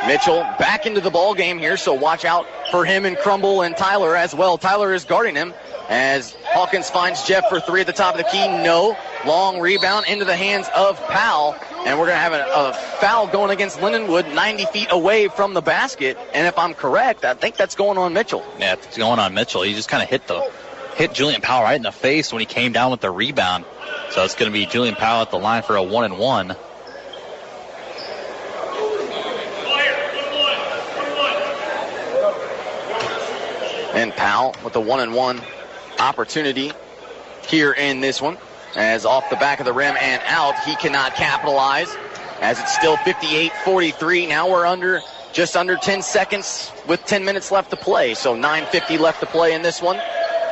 Mitchell back into the ball game here, so watch out for him and Crumble and Tyler as well. Tyler is guarding him as Hawkins finds Jeff for three at the top of the key. No. Long rebound into the hands of Powell, and we're going to have a foul going against Lindenwood 90 feet away from the basket. And if I'm correct, I think that's going on Mitchell. Yeah, it's going on Mitchell. He just kind of hit Julian Powell right in the face when he came down with the rebound. So it's going to be Julian Powell at the line for a 1-and-1. And Powell with the 1-and-1 opportunity here in this one. As off the back of the rim and out, he cannot capitalize. As it's still 58-43. Now we're just under 10 seconds with 10 minutes left to play. So 9:50 left to play in this one.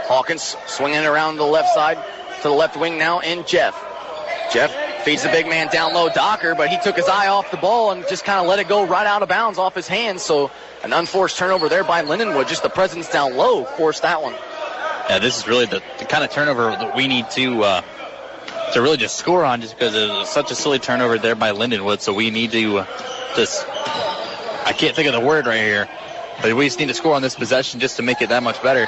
Hawkins swinging around the left side to the left wing now in Jeff. Jeff feeds the big man down low, Docker, but he took his eye off the ball and just kind of let it go right out of bounds off his hands. So an unforced turnover there by Lindenwood. Just the presence down low forced that one. Yeah, this is really the kind of turnover that we need to really just score on, just because it was such a silly turnover there by Lindenwood. So we need to I can't think of the word right here, but we just need to score on this possession just to make it that much better.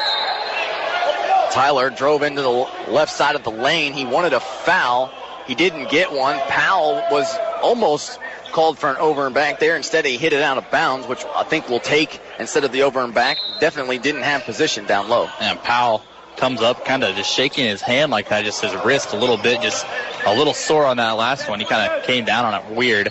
Tyler drove into the left side of the lane. He wanted a foul. He didn't get one. Powell was almost called for an over and back there. Instead, he hit it out of bounds, which I think we'll take instead of the over and back. Definitely didn't have position down low. And Powell comes up kind of just shaking his hand like that, just his wrist a little bit, just a little sore on that last one. He kind of came down on it weird.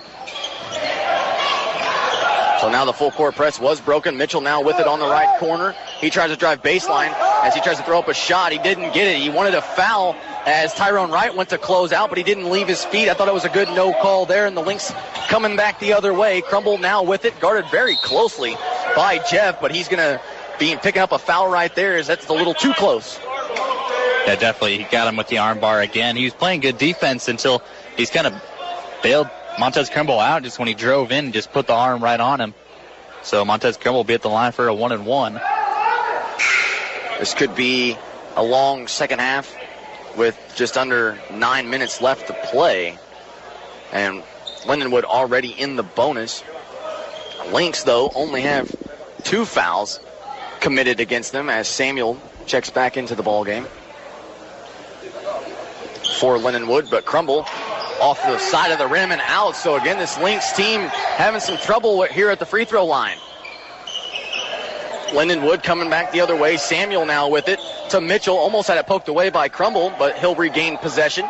So now the full court press was broken. Mitchell now with it on the right corner. He tries to drive baseline as he tries to throw up a shot. He didn't get it. He wanted a foul as Tyrone Wright went to close out, but he didn't leave his feet. I thought it was a good no call there, and the Lynx coming back the other way. Crumble now with it, guarded very closely by Jeff, but he's going to be picking up a foul right there as that's a little too close. Yeah, definitely. He got him with the arm bar again. He was playing good defense until he's kind of bailed Montez Crumble out just when he drove in and just put the arm right on him. So Montez Crumble will be at the line for a 1-and-1. This could be a long second half with just under 9 minutes left to play. And Lindenwood already in the bonus. Lynx, though, only have 2 fouls committed against them as Samuel checks back into the ball game for Lindenwood, but Crumble off the side of the rim and out. So again, this Lynx team having some trouble here at the free throw line. Lindenwood coming back the other way. Samuel now with it to Mitchell. Almost had it poked away by Crumble, but he'll regain possession.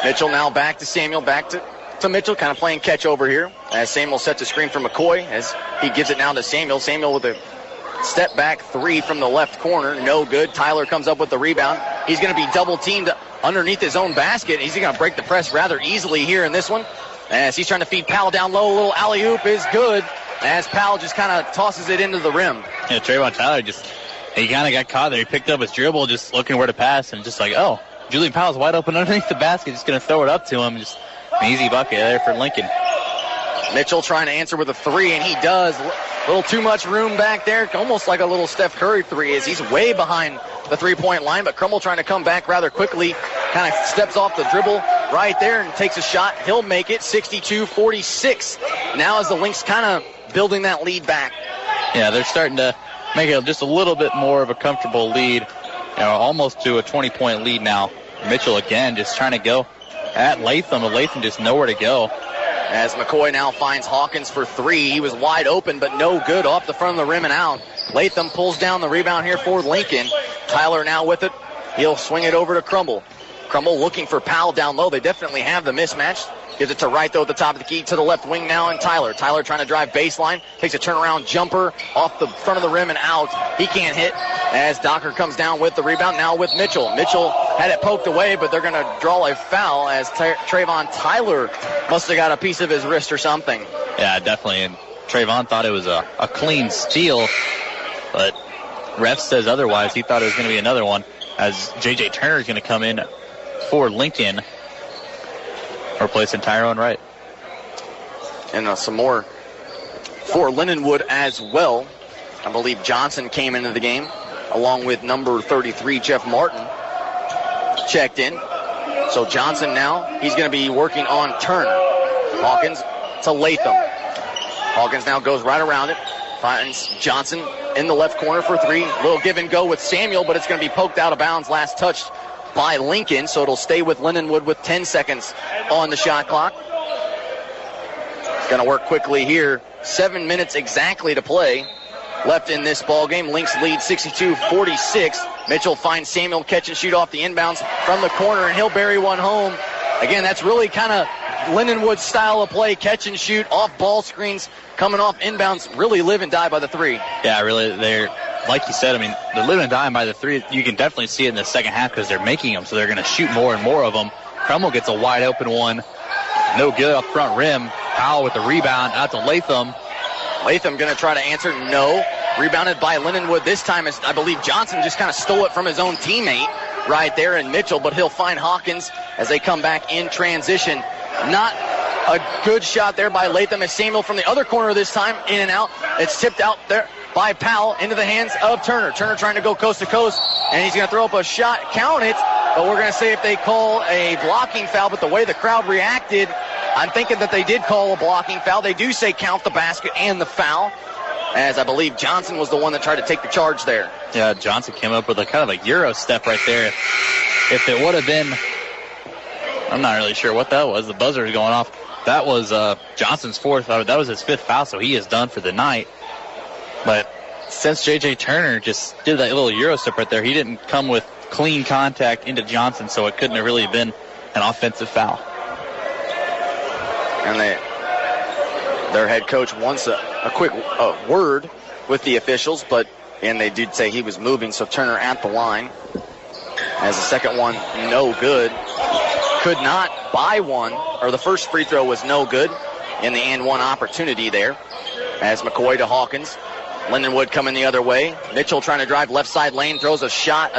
Mitchell now back to Samuel, back to Mitchell, kind of playing catch over here as Samuel sets a screen for McCoy as he gives it now to Samuel. Samuel with a step back three from the left corner. No good. Tyler comes up with the rebound. He's going to be double teamed underneath his own basket. He's going to break the press rather easily here in this one as he's trying to feed Powell down low. A little alley-oop is good as Powell just kind of tosses it into the rim. Yeah, Trayvon Tyler he kind of got caught there. He picked up his dribble, just looking where to pass, and just like, oh, Julian Powell's wide open underneath the basket. Just going to throw it up to him. Just an easy bucket there for Lincoln. Mitchell trying to answer with a three, and he does. A little too much room back there, almost like a little Steph Curry three as he's way behind the three-point line, but Crumble trying to come back rather quickly, kind of steps off the dribble right there and takes a shot. He'll make it 62-46. Now as the Lynx kind of building that lead back. Yeah, they're starting to make it just a little bit more of a comfortable lead, almost to a 20-point lead now. Mitchell again just trying to go at Latham, but Latham just nowhere to go. As McCoy now finds Hawkins for three. He was wide open, but no good off the front of the rim and out. Latham pulls down the rebound here for Lincoln. Tyler now with it. He'll swing it over to Crumble. Crumble looking for Powell down low. They definitely have the mismatch. Gives it to Wright, though, at the top of the key to the left wing now, and Tyler. Tyler trying to drive baseline. Takes a turnaround jumper off the front of the rim and out. He can't hit as Docker comes down with the rebound now with Mitchell. Mitchell had it poked away, but they're going to draw a foul as Trayvon Tyler must have got a piece of his wrist or something. Yeah, definitely. And Trayvon thought it was a clean steal, but ref says otherwise. He thought it was going to be another one as J.J. Turner is going to come in for Lincoln, replacing Tyrone Wright. And some more for Lindenwood as well. I believe Johnson came into the game along with number 33, Jeff Martin, checked in. So Johnson now, he's going to be working on Turner. Hawkins to Latham. Hawkins now goes right around it. Finds Johnson in the left corner for three. Little give and go with Samuel, but it's going to be poked out of bounds. Last touched by Lincoln, so it'll stay with Lindenwood with 10 seconds on the shot clock. It's going to work quickly here. 7 minutes exactly to play left in this ball game. Lynx lead 62-46. Mitchell finds Samuel, catch and shoot off the inbounds from the corner, and he'll bury one home. Again, that's really kind of Lindenwood's style of play, catch and shoot, off ball screens, coming off inbounds, really live and die by the three. Yeah, really, they're, like you said, I mean, they're living and dying by the three. You can definitely see it in the second half because they're making them, so they're going to shoot more and more of them. Crummell gets a wide open one. No good off front rim. Powell with the rebound out to Latham. Latham going to try to answer. No. Rebounded by Lindenwood. This time, I believe Johnson just kind of stole it from his own teammate right there in Mitchell, but he'll find Hawkins as they come back in transition. Not a good shot there by Latham as Samuel from the other corner this time, in and out. It's tipped out there by Powell into the hands of Turner. Turner trying to go coast to coast, and he's going to throw up a shot, count it, but we're going to say if they call a blocking foul, but the way the crowd reacted, I'm thinking that they did call a blocking foul. They do say count the basket and the foul, as I believe Johnson was the one that tried to take the charge there. Yeah, Johnson came up with a kind of a Euro step right there. If it would have been, I'm not really sure what that was. The buzzer is going off. That was Johnson's fourth. That was his fifth foul, so he is done for the night. But since J.J. Turner just did that little Euro step right there, he didn't come with clean contact into Johnson, so it couldn't have really been an offensive foul. And their head coach wants a quick word with the officials, and they did say he was moving, so Turner at the line. As the second one, no good. Could not buy one, or the first free throw was no good in the and one opportunity there. As McCoy to Hawkins. Lindenwood coming the other way. Mitchell trying to drive left side lane, throws a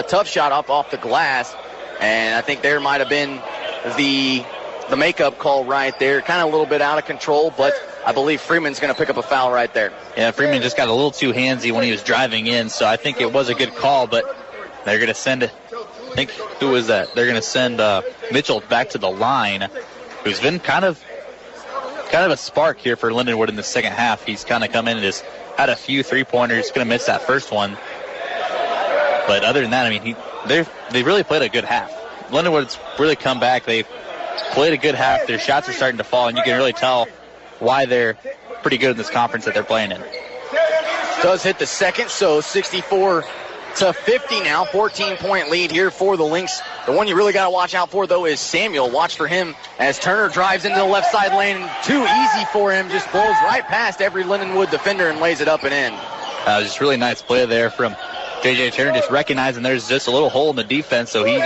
tough shot up off the glass. And I think there might have been the makeup call right there. Kind of a little bit out of control, but I believe Freeman's going to pick up a foul right there. Yeah, Freeman just got a little too handsy when he was driving in, so I think it was a good call, but they're going to send it. I think, who was that? They're going to send Mitchell back to the line, who's been kind of a spark here for Lindenwood in the second half. He's kind of come in and just had a few three-pointers. Going to miss that first one. But other than that, I mean, they really played a good half. Lindenwood's really come back. They've played a good half. Their shots are starting to fall, and you can really tell why they're pretty good in this conference that they're playing in. Does hit the second, so 64-50 now. 14-point lead here for the Lynx. The one you really got to watch out for, though, is Samuel. Watch for him as Turner drives into the left side lane. Too easy for him. Just blows right past every Lindenwood defender and lays it up and in. Just really nice play there from J.J. Turner, just recognizing there's just a little hole in the defense, so he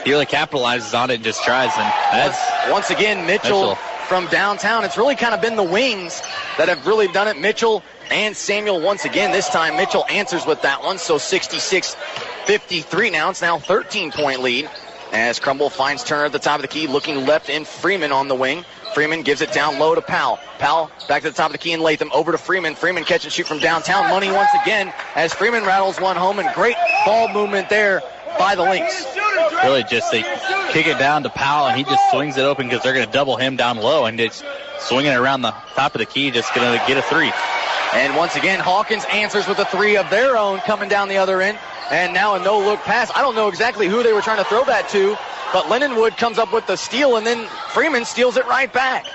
really capitalizes on it and just tries. And that's once again Mitchell from downtown. It's really kind of been the wings that have really done it. Mitchell and Samuel once again. This time Mitchell answers with that one, so 66-53 now. It's now 13-point lead as Crumble finds Turner at the top of the key, looking left in Freeman on the wing. Freeman gives it down low to Powell. Powell back to the top of the key and Latham over to Freeman. Freeman catch and shoot from downtown. Money once again as Freeman rattles one home, and great ball movement there by the Lynx. Really just they kick it down to Powell, and he just swings it open because they're going to double him down low, and it's swinging it around the top of the key, just going to get a three. And once again, Hawkins answers with a three of their own coming down the other end. And now a no-look pass. I don't know exactly who they were trying to throw that to, but Lindenwood comes up with the steal, and then Freeman steals it right back.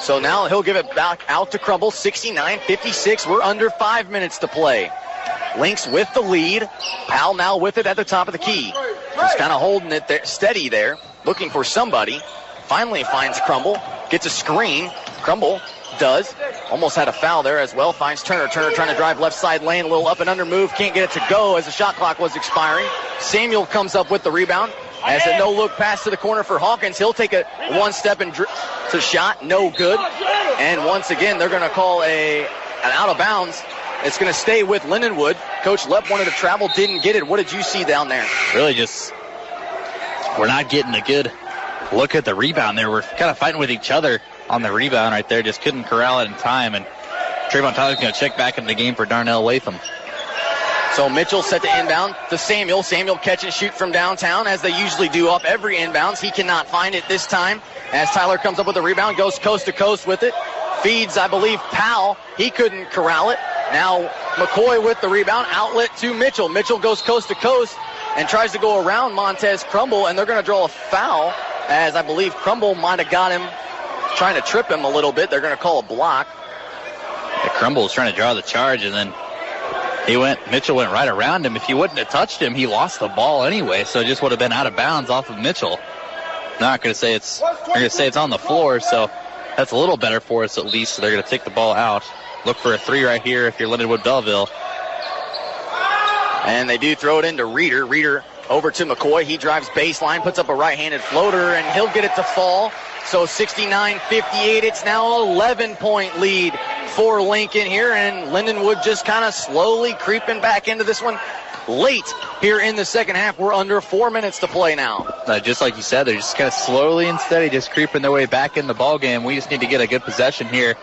So now he'll give it back out to Crumble, 69-56. We're under 5 minutes to play. Lynx with the lead. Powell now with it at the top of the key. Just kind of holding it there, steady there, looking for somebody. Finally finds Crumble, gets a screen. Crumble does. Almost had a foul there as well. Finds Turner. Turner trying to drive left side lane. A little up and under move. Can't get it to go as the shot clock was expiring. Samuel comes up with the rebound. As a no-look pass to the corner for Hawkins. He'll take a one-step and to shot. No good. And once again, they're going to call an out of bounds. It's going to stay with Lindenwood. Coach Lepp wanted to travel, didn't get it. What did you see down there? Really just, we're not getting a good look at the rebound there. We're kind of fighting with each other on the rebound right there. Just couldn't corral it in time. And Trayvon Tyler's going to check back into the game for Darnell Latham. So Mitchell set to inbound to Samuel. Samuel catch and shoot from downtown as they usually do off every inbounds. He cannot find it this time as Tyler comes up with the rebound, goes coast to coast with it. Feeds, I believe, Powell. He couldn't corral it. Now McCoy with the rebound, outlet to Mitchell. Mitchell goes coast to coast and tries to go around Montez Crumble, and they're going to draw a foul as I believe Crumble might have got him trying to trip him a little bit. They're going to call a block. Yeah, Crumble was trying to draw the charge, and then Mitchell went right around him. If he wouldn't have touched him, he lost the ball anyway, so it just would have been out of bounds off of Mitchell. Not going to say it's on the floor, so that's a little better for us at least. So they're going to take the ball out. Look for a three right here if you're Lindenwood Belleville. And they do throw it into Reeder. Reeder over to McCoy. He drives baseline, puts up a right-handed floater, and he'll get it to fall. So 69-58. It's now an 11-point lead for Lincoln here, and Lindenwood just kind of slowly creeping back into this one late here in the second half. We're under 4 minutes to play now. Just like you said, they're just kind of slowly and steady just creeping their way back in the ball game. We just need to get a good possession here.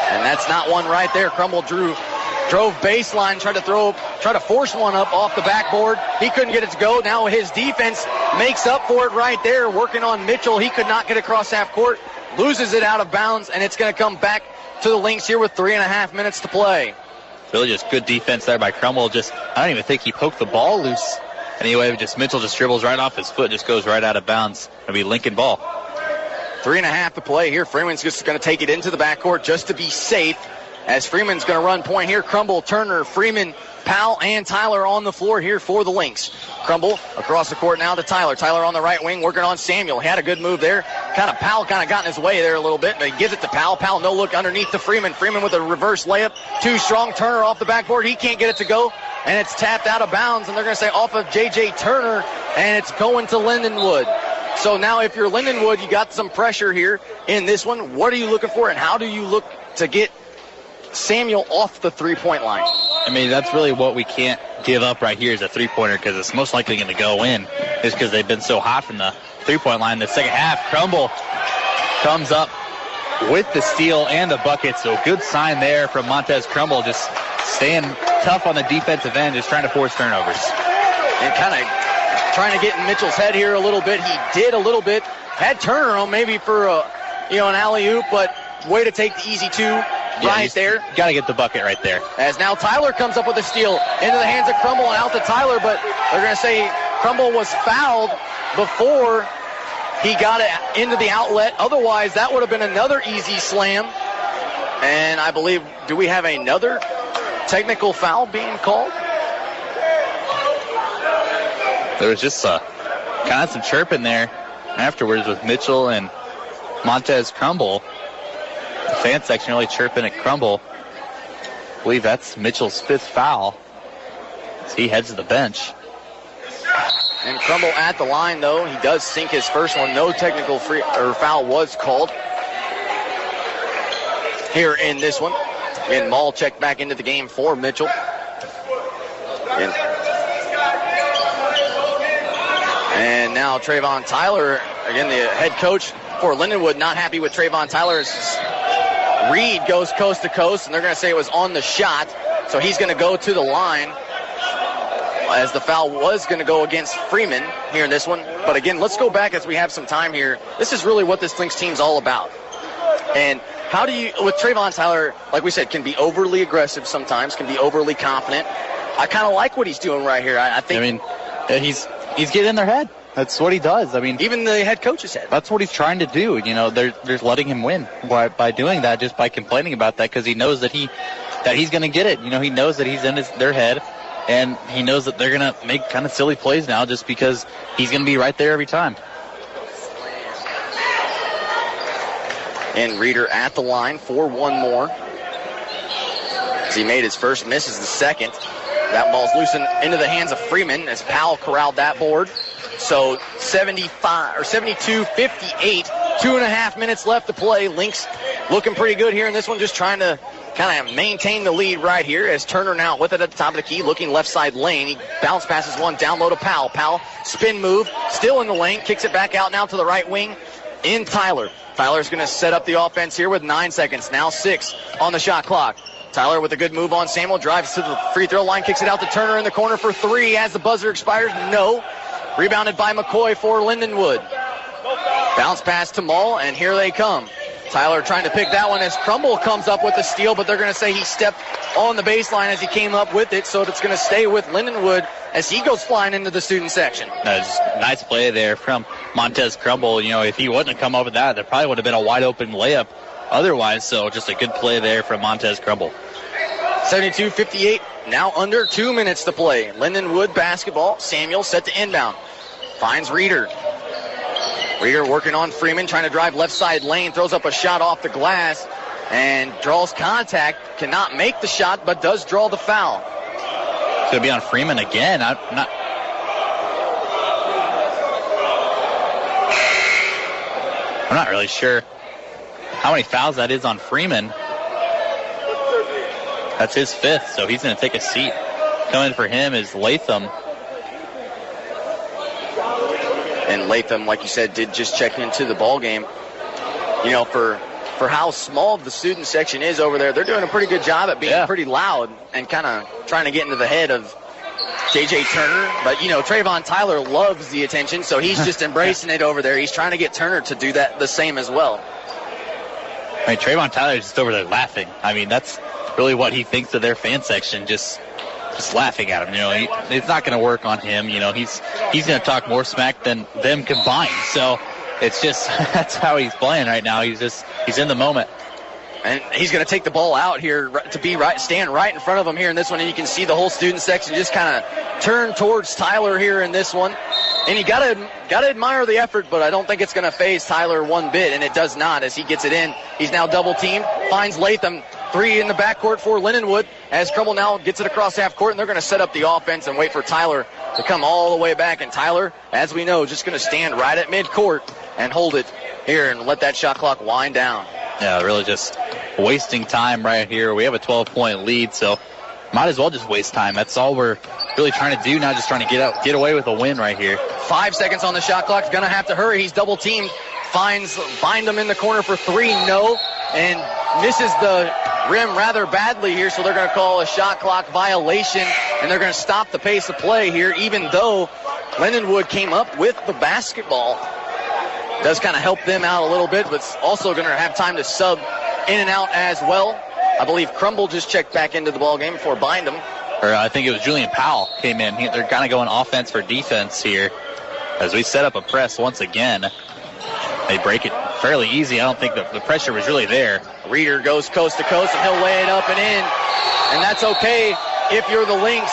And that's not one right there. Crumble drove baseline, tried to force one up off the backboard. He couldn't get it to go. Now his defense makes up for it right there, working on Mitchell. He could not get across half court, loses it out of bounds, and it's going to come back to the Lynx here with 3.5 minutes to play. Really just good defense there by Crumble. I don't even think he poked the ball loose. Anyway, Mitchell just dribbles right off his foot, just goes right out of bounds. It'll be Lincoln ball. 3.5 to play here. Freeman's just going to take it into the backcourt just to be safe, as Freeman's going to run point here. Crumble, Turner, Freeman, Powell, and Tyler on the floor here for the Lynx. Crumble across the court now to Tyler. Tyler on the right wing working on Samuel. He had a good move there. Powell got in his way there a little bit, but he gives it to Powell. Powell no look underneath to Freeman. Freeman with a reverse layup. Too strong. Turner off the backboard. He can't get it to go, and it's tapped out of bounds, and they're going to say off of J.J. Turner, and it's going to Lindenwood. So now if you're Lindenwood, you got some pressure here in this one. What are you looking for, and how do you look to get Samuel off the three-point line? I mean, that's really what we can't give up right here is a three-pointer, because it's most likely going to go in just because they've been so hot from the three-point line. The second half, Crumble comes up with the steal and the bucket, so good sign there from Montez Crumble, just staying tough on the defensive end, just trying to force turnovers. And kind of trying to get in Mitchell's head here a little bit. He did a little bit. Had Turner on maybe for an alley-oop, but way to take the easy two. Right there. Got to get the bucket right there. As now Tyler comes up with a steal into the hands of Crumble and out to Tyler, but they're going to say Crumble was fouled before he got it into the outlet. Otherwise, that would have been another easy slam. And I believe, do we have another technical foul being called? There was just kind of some chirping there afterwards with Mitchell and Montez Crumble. The fan section really chirping at Crumble. I believe that's Mitchell's 5th foul as he heads to the bench. And Crumble at the line, though. He does sink his first one. No technical foul was called here in this one. And Maul checked back into the game for Mitchell. And now Trayvon Tyler, again, the head coach for Lindenwood, not happy with Trayvon Tyler's. Reed goes coast to coast, and they're going to say it was on the shot. So he's going to go to the line as the foul was going to go against Freeman here in this one. But again, let's go back as we have some time here. This is really what this Lynx team's all about. And how do you, with Trayvon Tyler, like we said, can be overly aggressive sometimes, can be overly confident. I kind of like what he's doing right here. I think. He's getting in their head. That's what he does. Even the head coach has said. That's what he's trying to do. They're letting him win by doing that, just by complaining about that, because he knows that he's going to get it. He knows that he's in their head, and he knows that they're going to make kind of silly plays now just because he's going to be right there every time. And Reeder at the line for one more. As he made his first, misses the second. That ball's loose into the hands of Freeman as Powell corralled that board. So 72-58, 2.5 minutes left to play. Lynx looking pretty good here in this one, just trying to kind of maintain the lead right here as Turner now with it at the top of the key, looking left side lane. He bounce passes one down low to Powell. Powell, spin move, still in the lane, kicks it back out now to the right wing in Tyler. Tyler's going to set up the offense here with 9 seconds, now 6 on the shot clock. Tyler with a good move on Samuel, drives to the free throw line, kicks it out to Turner in the corner for three as the buzzer expires. No. Rebounded by McCoy for Lindenwood. Bounce pass to Mull, and here they come. Tyler trying to pick that one as Crumble comes up with the steal, but they're going to say he stepped on the baseline as he came up with it, so it's going to stay with Lindenwood as he goes flying into the student section. Nice play there from Montez Crumble. You know, if he wouldn't have come up with that, there probably would have been a wide open layup otherwise, so just a good play there from Montez Crumble. 72-58, now under 2 minutes to play. Lindenwood basketball. Samuel set to inbound. Finds Reeder. Reeder working on Freeman, trying to drive left side lane, throws up a shot off the glass and draws contact. Cannot make the shot, but does draw the foul. It's going to be on Freeman again. I'm not really sure how many fouls that is on Freeman. That's his fifth, so he's going to take a seat. Coming for him is Latham. And Latham, like you said, did just check into the ball game. You know, for how small the student section is over there, they're doing a pretty good job at being pretty loud and kind of trying to get into the head of J.J. Turner. But, you know, Trayvon Tyler loves the attention, so he's just embracing it over there. He's trying to get Turner to do that the same as well. I mean, Trayvon Tyler's just over there laughing. I mean, that's really what he thinks of their fan section, just laughing at him. You know, it's not going to work on him. You know, he's going to talk more smack than them combined. So it's just that's how he's playing right now. He's in the moment. And he's going to take the ball out here to stand right in front of him here in this one. And you can see the whole student section just kind of turn towards Tyler here in this one. And you got to admire the effort, but I don't think it's going to faze Tyler one bit, and it does not as he gets it in. He's now double teamed, finds Latham. Three in the backcourt for Lindenwood as Crumble now gets it across half court, and they're going to set up the offense and wait for Tyler to come all the way back. And Tyler, as we know, just going to stand right at midcourt and hold it here and let that shot clock wind down. Yeah, really just wasting time right here. We have a 12-point lead, so might as well just waste time. That's all we're really trying to do now, just trying to get away with a win right here. 5 seconds on the shot clock. Going to have to hurry. He's double teamed. Finds Bindum in the corner for three. No. And misses the rim rather badly here, so they're going to call a shot clock violation, and they're going to stop the pace of play here, even though Lindenwood came up with the basketball. Does kind of help them out a little bit, but it's also going to have time to sub in and out as well. I believe Crumble just checked back into the ball game before Bindum. Or I think it was Julian Powell came in. They're kind of going offense for defense here as we set up a press once again. They break it fairly easy. I don't think the pressure was really there. Reeder goes coast to coast, and he'll lay it up and in. And that's okay if you're the Lynx.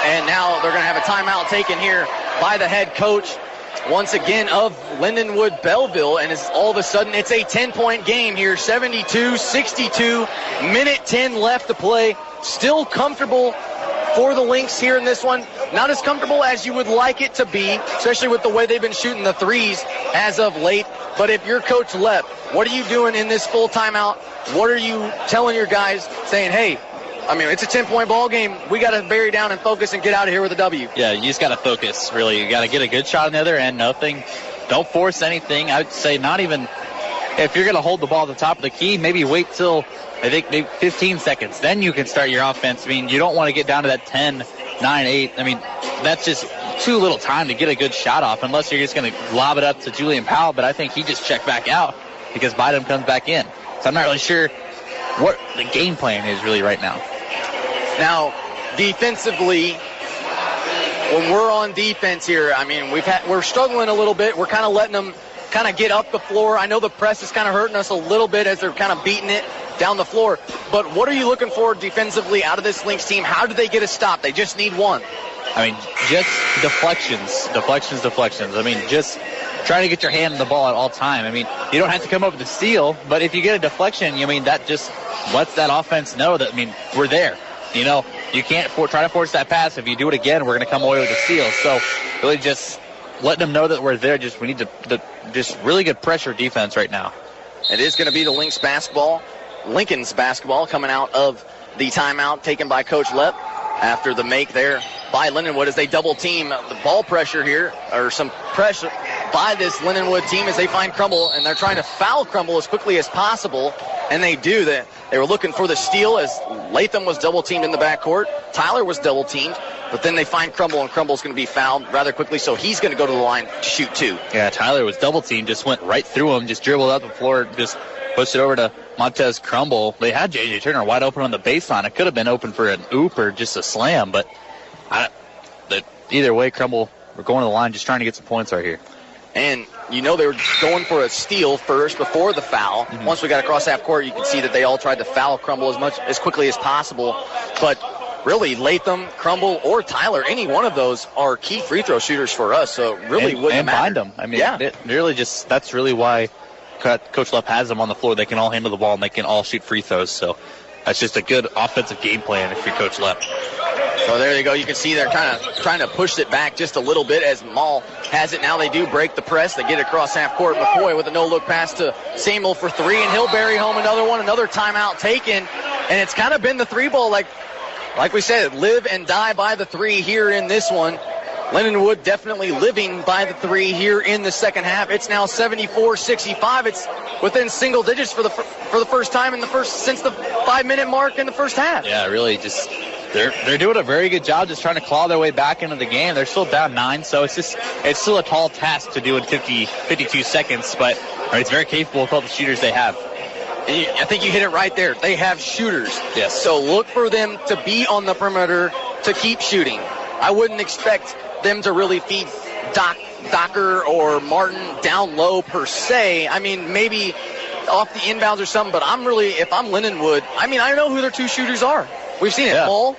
And now they're going to have a timeout taken here by the head coach, once again, of Lindenwood Belleville. And all of a sudden, it's a 10-point game here, 72-62, minute 10 left to play. Still comfortable for the Lynx here in this one. Not as comfortable as you would like it to be, especially with the way they've been shooting the threes as of late. But if you're Coach Lepp, what are you doing in this full timeout? What are you telling your guys, saying, hey, I mean, it's a 10-point ball game. We got to bury down and focus and get out of here with a W. Yeah, you just got to focus, really. You got to get a good shot on the other end. Nothing. Don't force anything. I would say not even if you're going to hold the ball at the top of the key, maybe wait till, I think, maybe 15 seconds. Then you can start your offense. I mean, you don't want to get down to that 10, 9, 8. I mean, that's just too little time to get a good shot off unless you're just going to lob it up to Julian Powell. But I think he just checked back out because Bynum comes back in. So I'm not really sure what the game plan is really right now. Now, defensively, when we're on defense here, I mean, we're struggling a little bit. We're kind of letting them kind of get up the floor. I know the press is kind of hurting us a little bit as they're kind of beating it down the floor. But what are you looking for defensively out of this Lynx team? How do they get a stop? They just need one. I mean, just deflections. I mean, just trying to get your hand on the ball at all time. I mean, you don't have to come up with a steal, but if you get a deflection, I mean, that just lets that offense know that, I mean, we're there. You know, you can't try to force that pass. If you do it again, we're going to come away with a steal. So really just letting them know that we're there. We need to just really good pressure defense right now. It is going to be the Lincoln's basketball coming out of the timeout taken by Coach Lepp after the make there by Lindenwood as they double team the ball pressure here, or some pressure by this Lindenwood team as they find Crumble, and they're trying to foul Crumble as quickly as possible and they do that. They were looking for the steal as Latham was double-teamed in the backcourt. Tyler was double-teamed, but then they find Crumble, and Crumble's going to be fouled rather quickly, so he's going to go to the line to shoot 2. Yeah, Tyler was double-teamed, just went right through him, just dribbled up the floor, just pushed it over to Montez Crumble. They had J.J. Turner wide open on the baseline. It could have been open for an oop or just a slam, but either way, Crumble, we're going to the line just trying to get some points right here. And you know they were going for a steal first before the foul. Mm-hmm. Once we got across half court, you can see that they all tried to foul Crumble as quickly as possible. But really, Latham, Crumble, or Tyler, any one of those are key free throw shooters for us. So it really wouldn't matter. And bind them. I mean, it really that's really why Coach Lepp has them on the floor. They can all handle the ball and they can all shoot free throws. So that's just a good offensive game plan if you're Coach Lepp. So there you go. You can see they're kind of trying to push it back just a little bit as Maul has it. Now they do break the press. They get it across half court. McCoy with a no-look pass to Samuel for 3, and he'll bury home another one. Another timeout taken, and it's kind of been the 3-ball like we said, live and die by the 3 here in this one. Lindenwood definitely living by the 3 here in the second half. It's now 74-65. It's within single digits for the first time since the 5-minute mark in the first half. Yeah, really just they're doing a very good job just trying to claw their way back into the game. They're still down 9, so it's still a tall task to do in 52 seconds, but it's very capable with all the shooters they have. I think you hit it right there. They have shooters. Yes. So look for them to be on the perimeter to keep shooting. I wouldn't expect them to really feed Docker or Martin down low per se. I mean, maybe off the inbounds or something, but if I'm Lindenwood, I mean, I know who their 2 shooters are. We've seen it. Yeah. Maul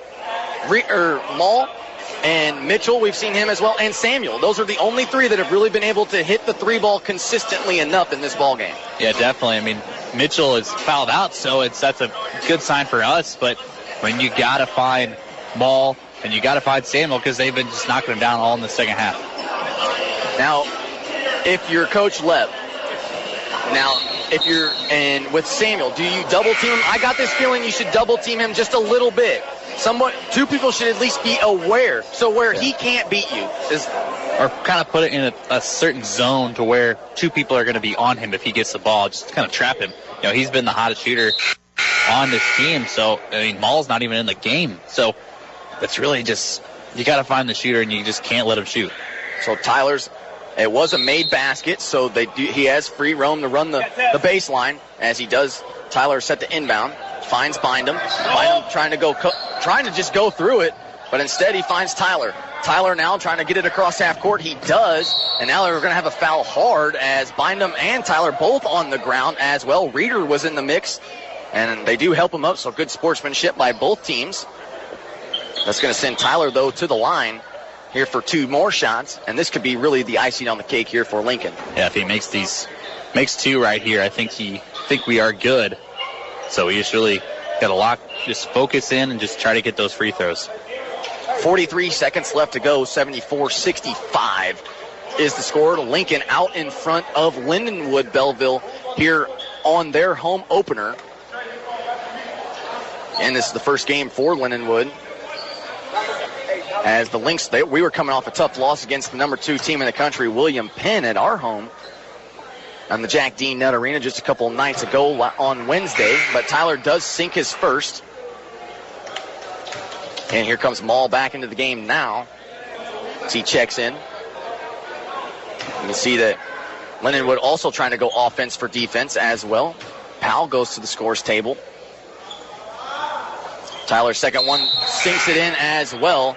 and Mitchell, we've seen him as well, and Samuel. Those are the only 3 that have really been able to hit the 3-ball consistently enough in this ball game. Yeah, definitely. I mean, Mitchell is fouled out, so that's a good sign for us, but when you got to find Maul and you got to find Samuel because they've been just knocking them down all in the second half. Now, if you're Coach Lepp, and with Samuel, do you double team him? I got this feeling you should double team him just a little bit. 2 people should at least be aware, so where he can't beat you. Or kind of put it in a certain zone to where 2 people are going to be on him if he gets the ball, just kind of trap him. You know, he's been the hottest shooter on this team, so, I mean, Maul's not even in the game. So that's really just, you got to find the shooter and you just can't let him shoot. So it was a made basket, so he has free roam to run the baseline as he does. Tyler set to inbound, finds Bindum. Bindum trying to just go through it, but instead he finds Tyler. Tyler now trying to get it across half court. He does, and now they're going to have a foul hard as Bindum and Tyler both on the ground as well. Reeder was in the mix, and they do help him up, so good sportsmanship by both teams. That's going to send Tyler, though, to the line here for 2 more shots, and this could be really the icing on the cake here for Lincoln. Yeah, if he makes 2 right here, I think we are good. So we just really got to just focus in and just try to get those free throws. 43 seconds left to go. 74-65 is the score. Lincoln out in front of Lindenwood Belleville here on their home opener. And this is the first game for Lindenwood. As the Lynx, we were coming off a tough loss against the number 2 team in the country, William Penn, at our home on the Jack Dean Nutt Arena just a couple nights ago on Wednesday. But Tyler does sink his first. And here comes Maul back into the game now as he checks in. You can see that Lindenwood also trying to go offense for defense as well. Powell goes to the scores table. Tyler's second one sinks it in as well.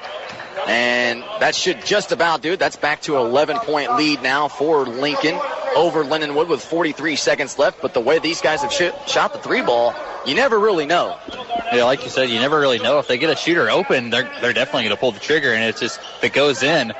And that should just about do it. That's back to an 11-point lead now for Lincoln over Lindenwood with 43 seconds left. But the way these guys have shot the 3-ball, you never really know. Yeah, like you said, you never really know. If they get a shooter open, they're definitely going to pull the trigger. And it's just, if it goes in.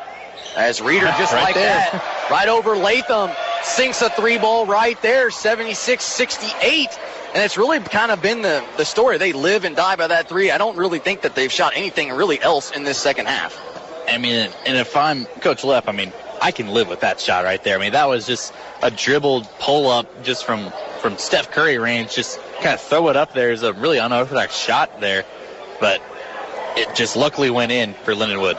As Reeder just right like there. That, right over Latham, sinks a 3-ball right there, 76-68. And it's really kind of been the story. They live and die by that 3. I don't really think that they've shot anything really else in this second half. I mean, and if I'm Coach Lepp, I mean, I can live with that shot right there. I mean, that was just a dribbled pull-up just from Steph Curry range. Just kind of throw it up there is a really unorthodox shot there. But it just luckily went in for Lindenwood.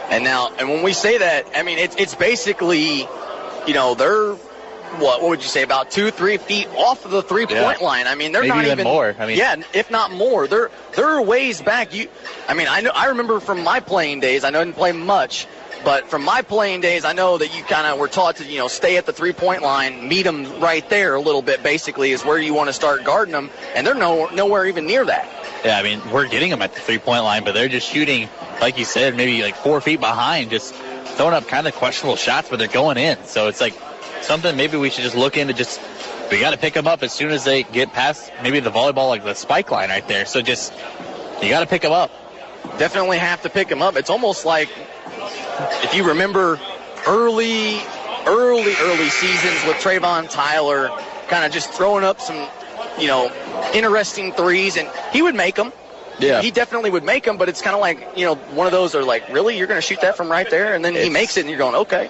And when we say that, I mean, it's basically, you know, what would you say, about 2-3 feet off of the three-point line. I mean, they're maybe not even more. I mean, yeah, if not more. They're ways back. I remember from my playing days. I didn't play much, but from my playing days, I know that you kind of were taught to, stay at the three-point line, meet them right there a little bit. Basically, is where you want to start guarding them, and they're nowhere even near that. Yeah, I mean, we're getting them at the three-point line, but they're just shooting, like you said, maybe like 4 feet behind, just throwing up kind of questionable shots, but they're going in. So it's like something maybe we should just look into. We got to pick them up as soon as they get past maybe the volleyball, like the spike line right there. So just, you got to pick them up. Definitely have to pick them up. It's almost like, if you remember early seasons with Trayvon Tyler, kind of just throwing up some, interesting threes, and he would make them. Yeah. He definitely would make them, but it's kind of like, one of those are like, really? You're going to shoot that from right there? And then he makes it, and you're going, okay.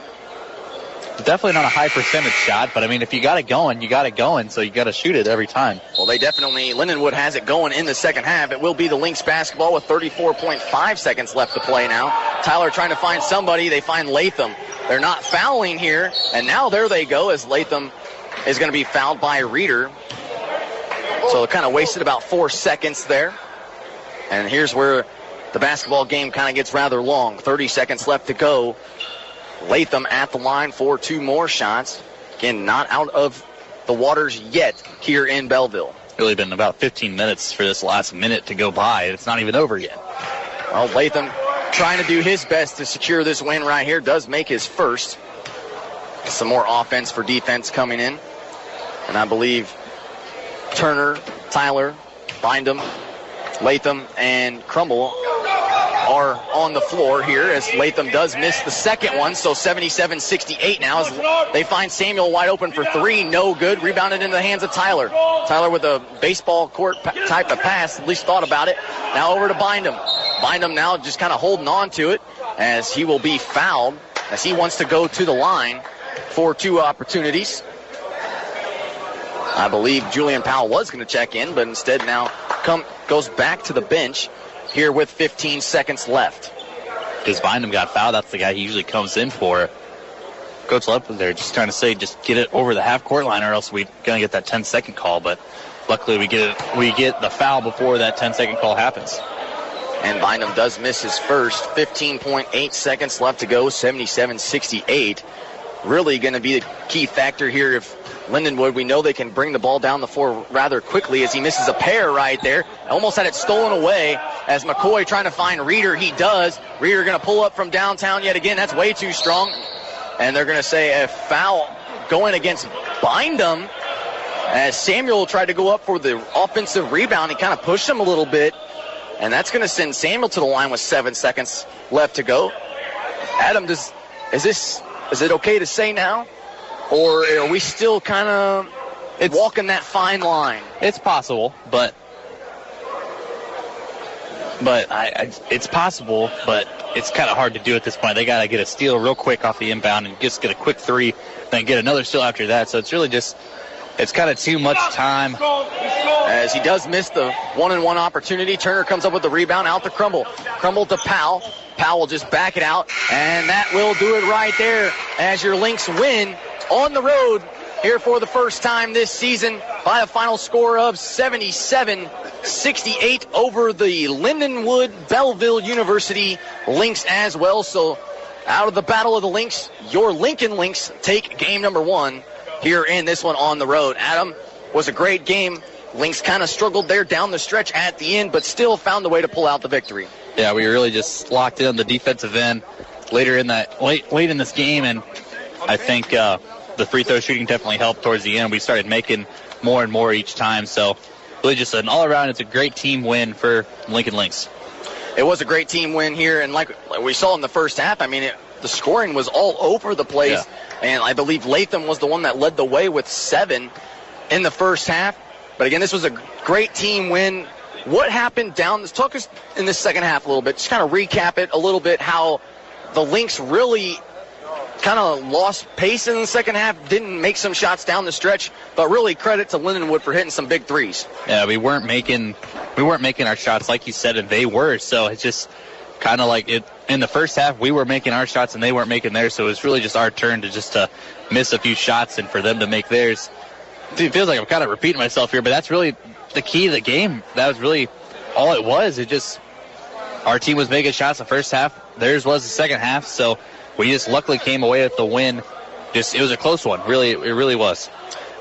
Definitely not a high percentage shot, but I mean, if you got it going, you got it going, so you got to shoot it every time. Well, Lindenwood has it going in the second half. It will be the Lynx basketball with 34.5 seconds left to play now. Tyler trying to find somebody. They find Latham. They're not fouling here, and now there they go as Latham is going to be fouled by Reeder. So it kind of wasted about 4 seconds there. And here's where the basketball game kind of gets rather long. 30 seconds left to go. Latham at the line for 2 more shots. Again, not out of the waters yet here in Belleville. Really been about 15 minutes for this last minute to go by. It's not even over yet. Well, Latham trying to do his best to secure this win right here. Does make his first. Some more offense for defense coming in. And I believe Turner, Tyler, Bindum, Latham, and Crumble are on the floor here as Latham does miss the second one. So 77-68 now as they find Samuel wide open for 3. No good. Rebounded into the hands of Tyler. Tyler with a baseball court type of pass, at least thought about it. Now over to Bindum. Bindum now just kind of holding on to it as he will be fouled as he wants to go to the line for 2 opportunities. I believe Julian Powell was going to check in, but instead now goes back to the bench here with 15 seconds left. Because Bindum got fouled, that's the guy he usually comes in for. Coach Lepp was there just trying to say, just get it over the half-court line or else we're going to get that 10-second call. But luckily we get the foul before that 10-second call happens. And Bindum does miss his first. 15.8 seconds left to go, 77-68. Really going to be the key factor here if Lindenwood, we know they can bring the ball down the floor rather quickly as he misses a pair right there. Almost had it stolen away as McCoy trying to find Reeder. He does. Reeder going to pull up from downtown yet again. That's way too strong. And they're going to say a foul going against Bindum as Samuel tried to go up for the offensive rebound. He kind of pushed him a little bit. And that's going to send Samuel to the line with 7 seconds left to go. Adam, is it okay to say now? Or are we still kind of walking that fine line? It's possible, but it's possible, but it's kind of hard to do at this point. They got to get a steal real quick off the inbound and just get a quick 3, then get another steal after that. So it's really just, it's kind of too much time. As he does miss the 1-on-1 opportunity, Turner comes up with the rebound out to Crumble. Crumble to Powell. Powell will just back it out, and that will do it right there as your Lynx win on the road here for the first time this season by a final score of 77-68 over the Lindenwood Belleville University Lynx as well. So out of the Battle of the Lynx, your Lincoln Lynx take game number 1 here in this one on the road. Adam, was a great game. Lynx kind of struggled there down the stretch at the end, but still found a way to pull out the victory. Yeah, we really just locked in on the defensive end later in that late in this game, and I think the free throw shooting definitely helped towards the end. We started making more and more each time, so really just an all-around, it's a great team win for Lincoln Lynx. It was a great team win here, and like we saw in the first half, I mean, the scoring was all over the place, and I believe Latham was the one that led the way with 7 in the first half. But again, this was a great team win. What happened talk us in this second half a little bit, just kind of recap it a little bit, how the Lynx really kind of lost pace in the second half, didn't make some shots down the stretch, but really credit to Lindenwood for hitting some big threes. Yeah, we weren't making our shots like you said, and they were, so it's just kind of like in the first half, we were making our shots and they weren't making theirs, so it was really just our turn to miss a few shots and for them to make theirs. It feels like I'm kind of repeating myself here, but that's really the key to the game. That was really all it was. Our team was making shots the first half. Theirs was the second half, so we just luckily came away with the win. It was a close one. It really was.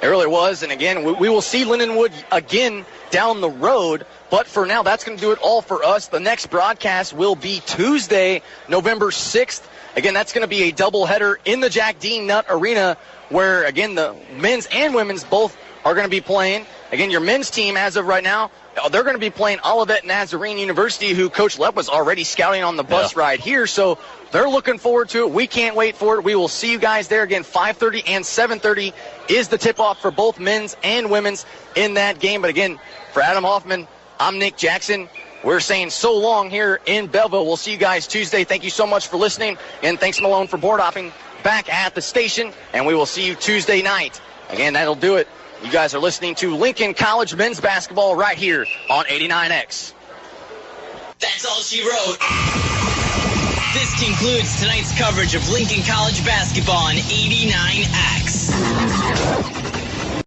It really was, and again, we will see Lindenwood again down the road, but for now, that's going to do it all for us. The next broadcast will be Tuesday, November 6th. Again, that's going to be a doubleheader in the Jack Dean Nutt Arena, where, again, the men's and women's both are going to be playing. Again, your men's team, as of right now, they're going to be playing Olivet Nazarene University, who Coach Lepp was already scouting on the bus ride here, so they're looking forward to it. We can't wait for it. We will see you guys there again. 5:30 and 7:30 is the tip-off for both men's and women's in that game. But again, for Adam Hoffman, I'm Nick Jackson. We're saying so long here in Belleville. We'll see you guys Tuesday. Thank you so much for listening. And thanks, Malone, for board hopping back at the station. And we will see you Tuesday night. Again, that'll do it. You guys are listening to Lincoln College men's basketball right here on 89X. That's all she wrote. This concludes tonight's coverage of Lincoln College basketball on 89X.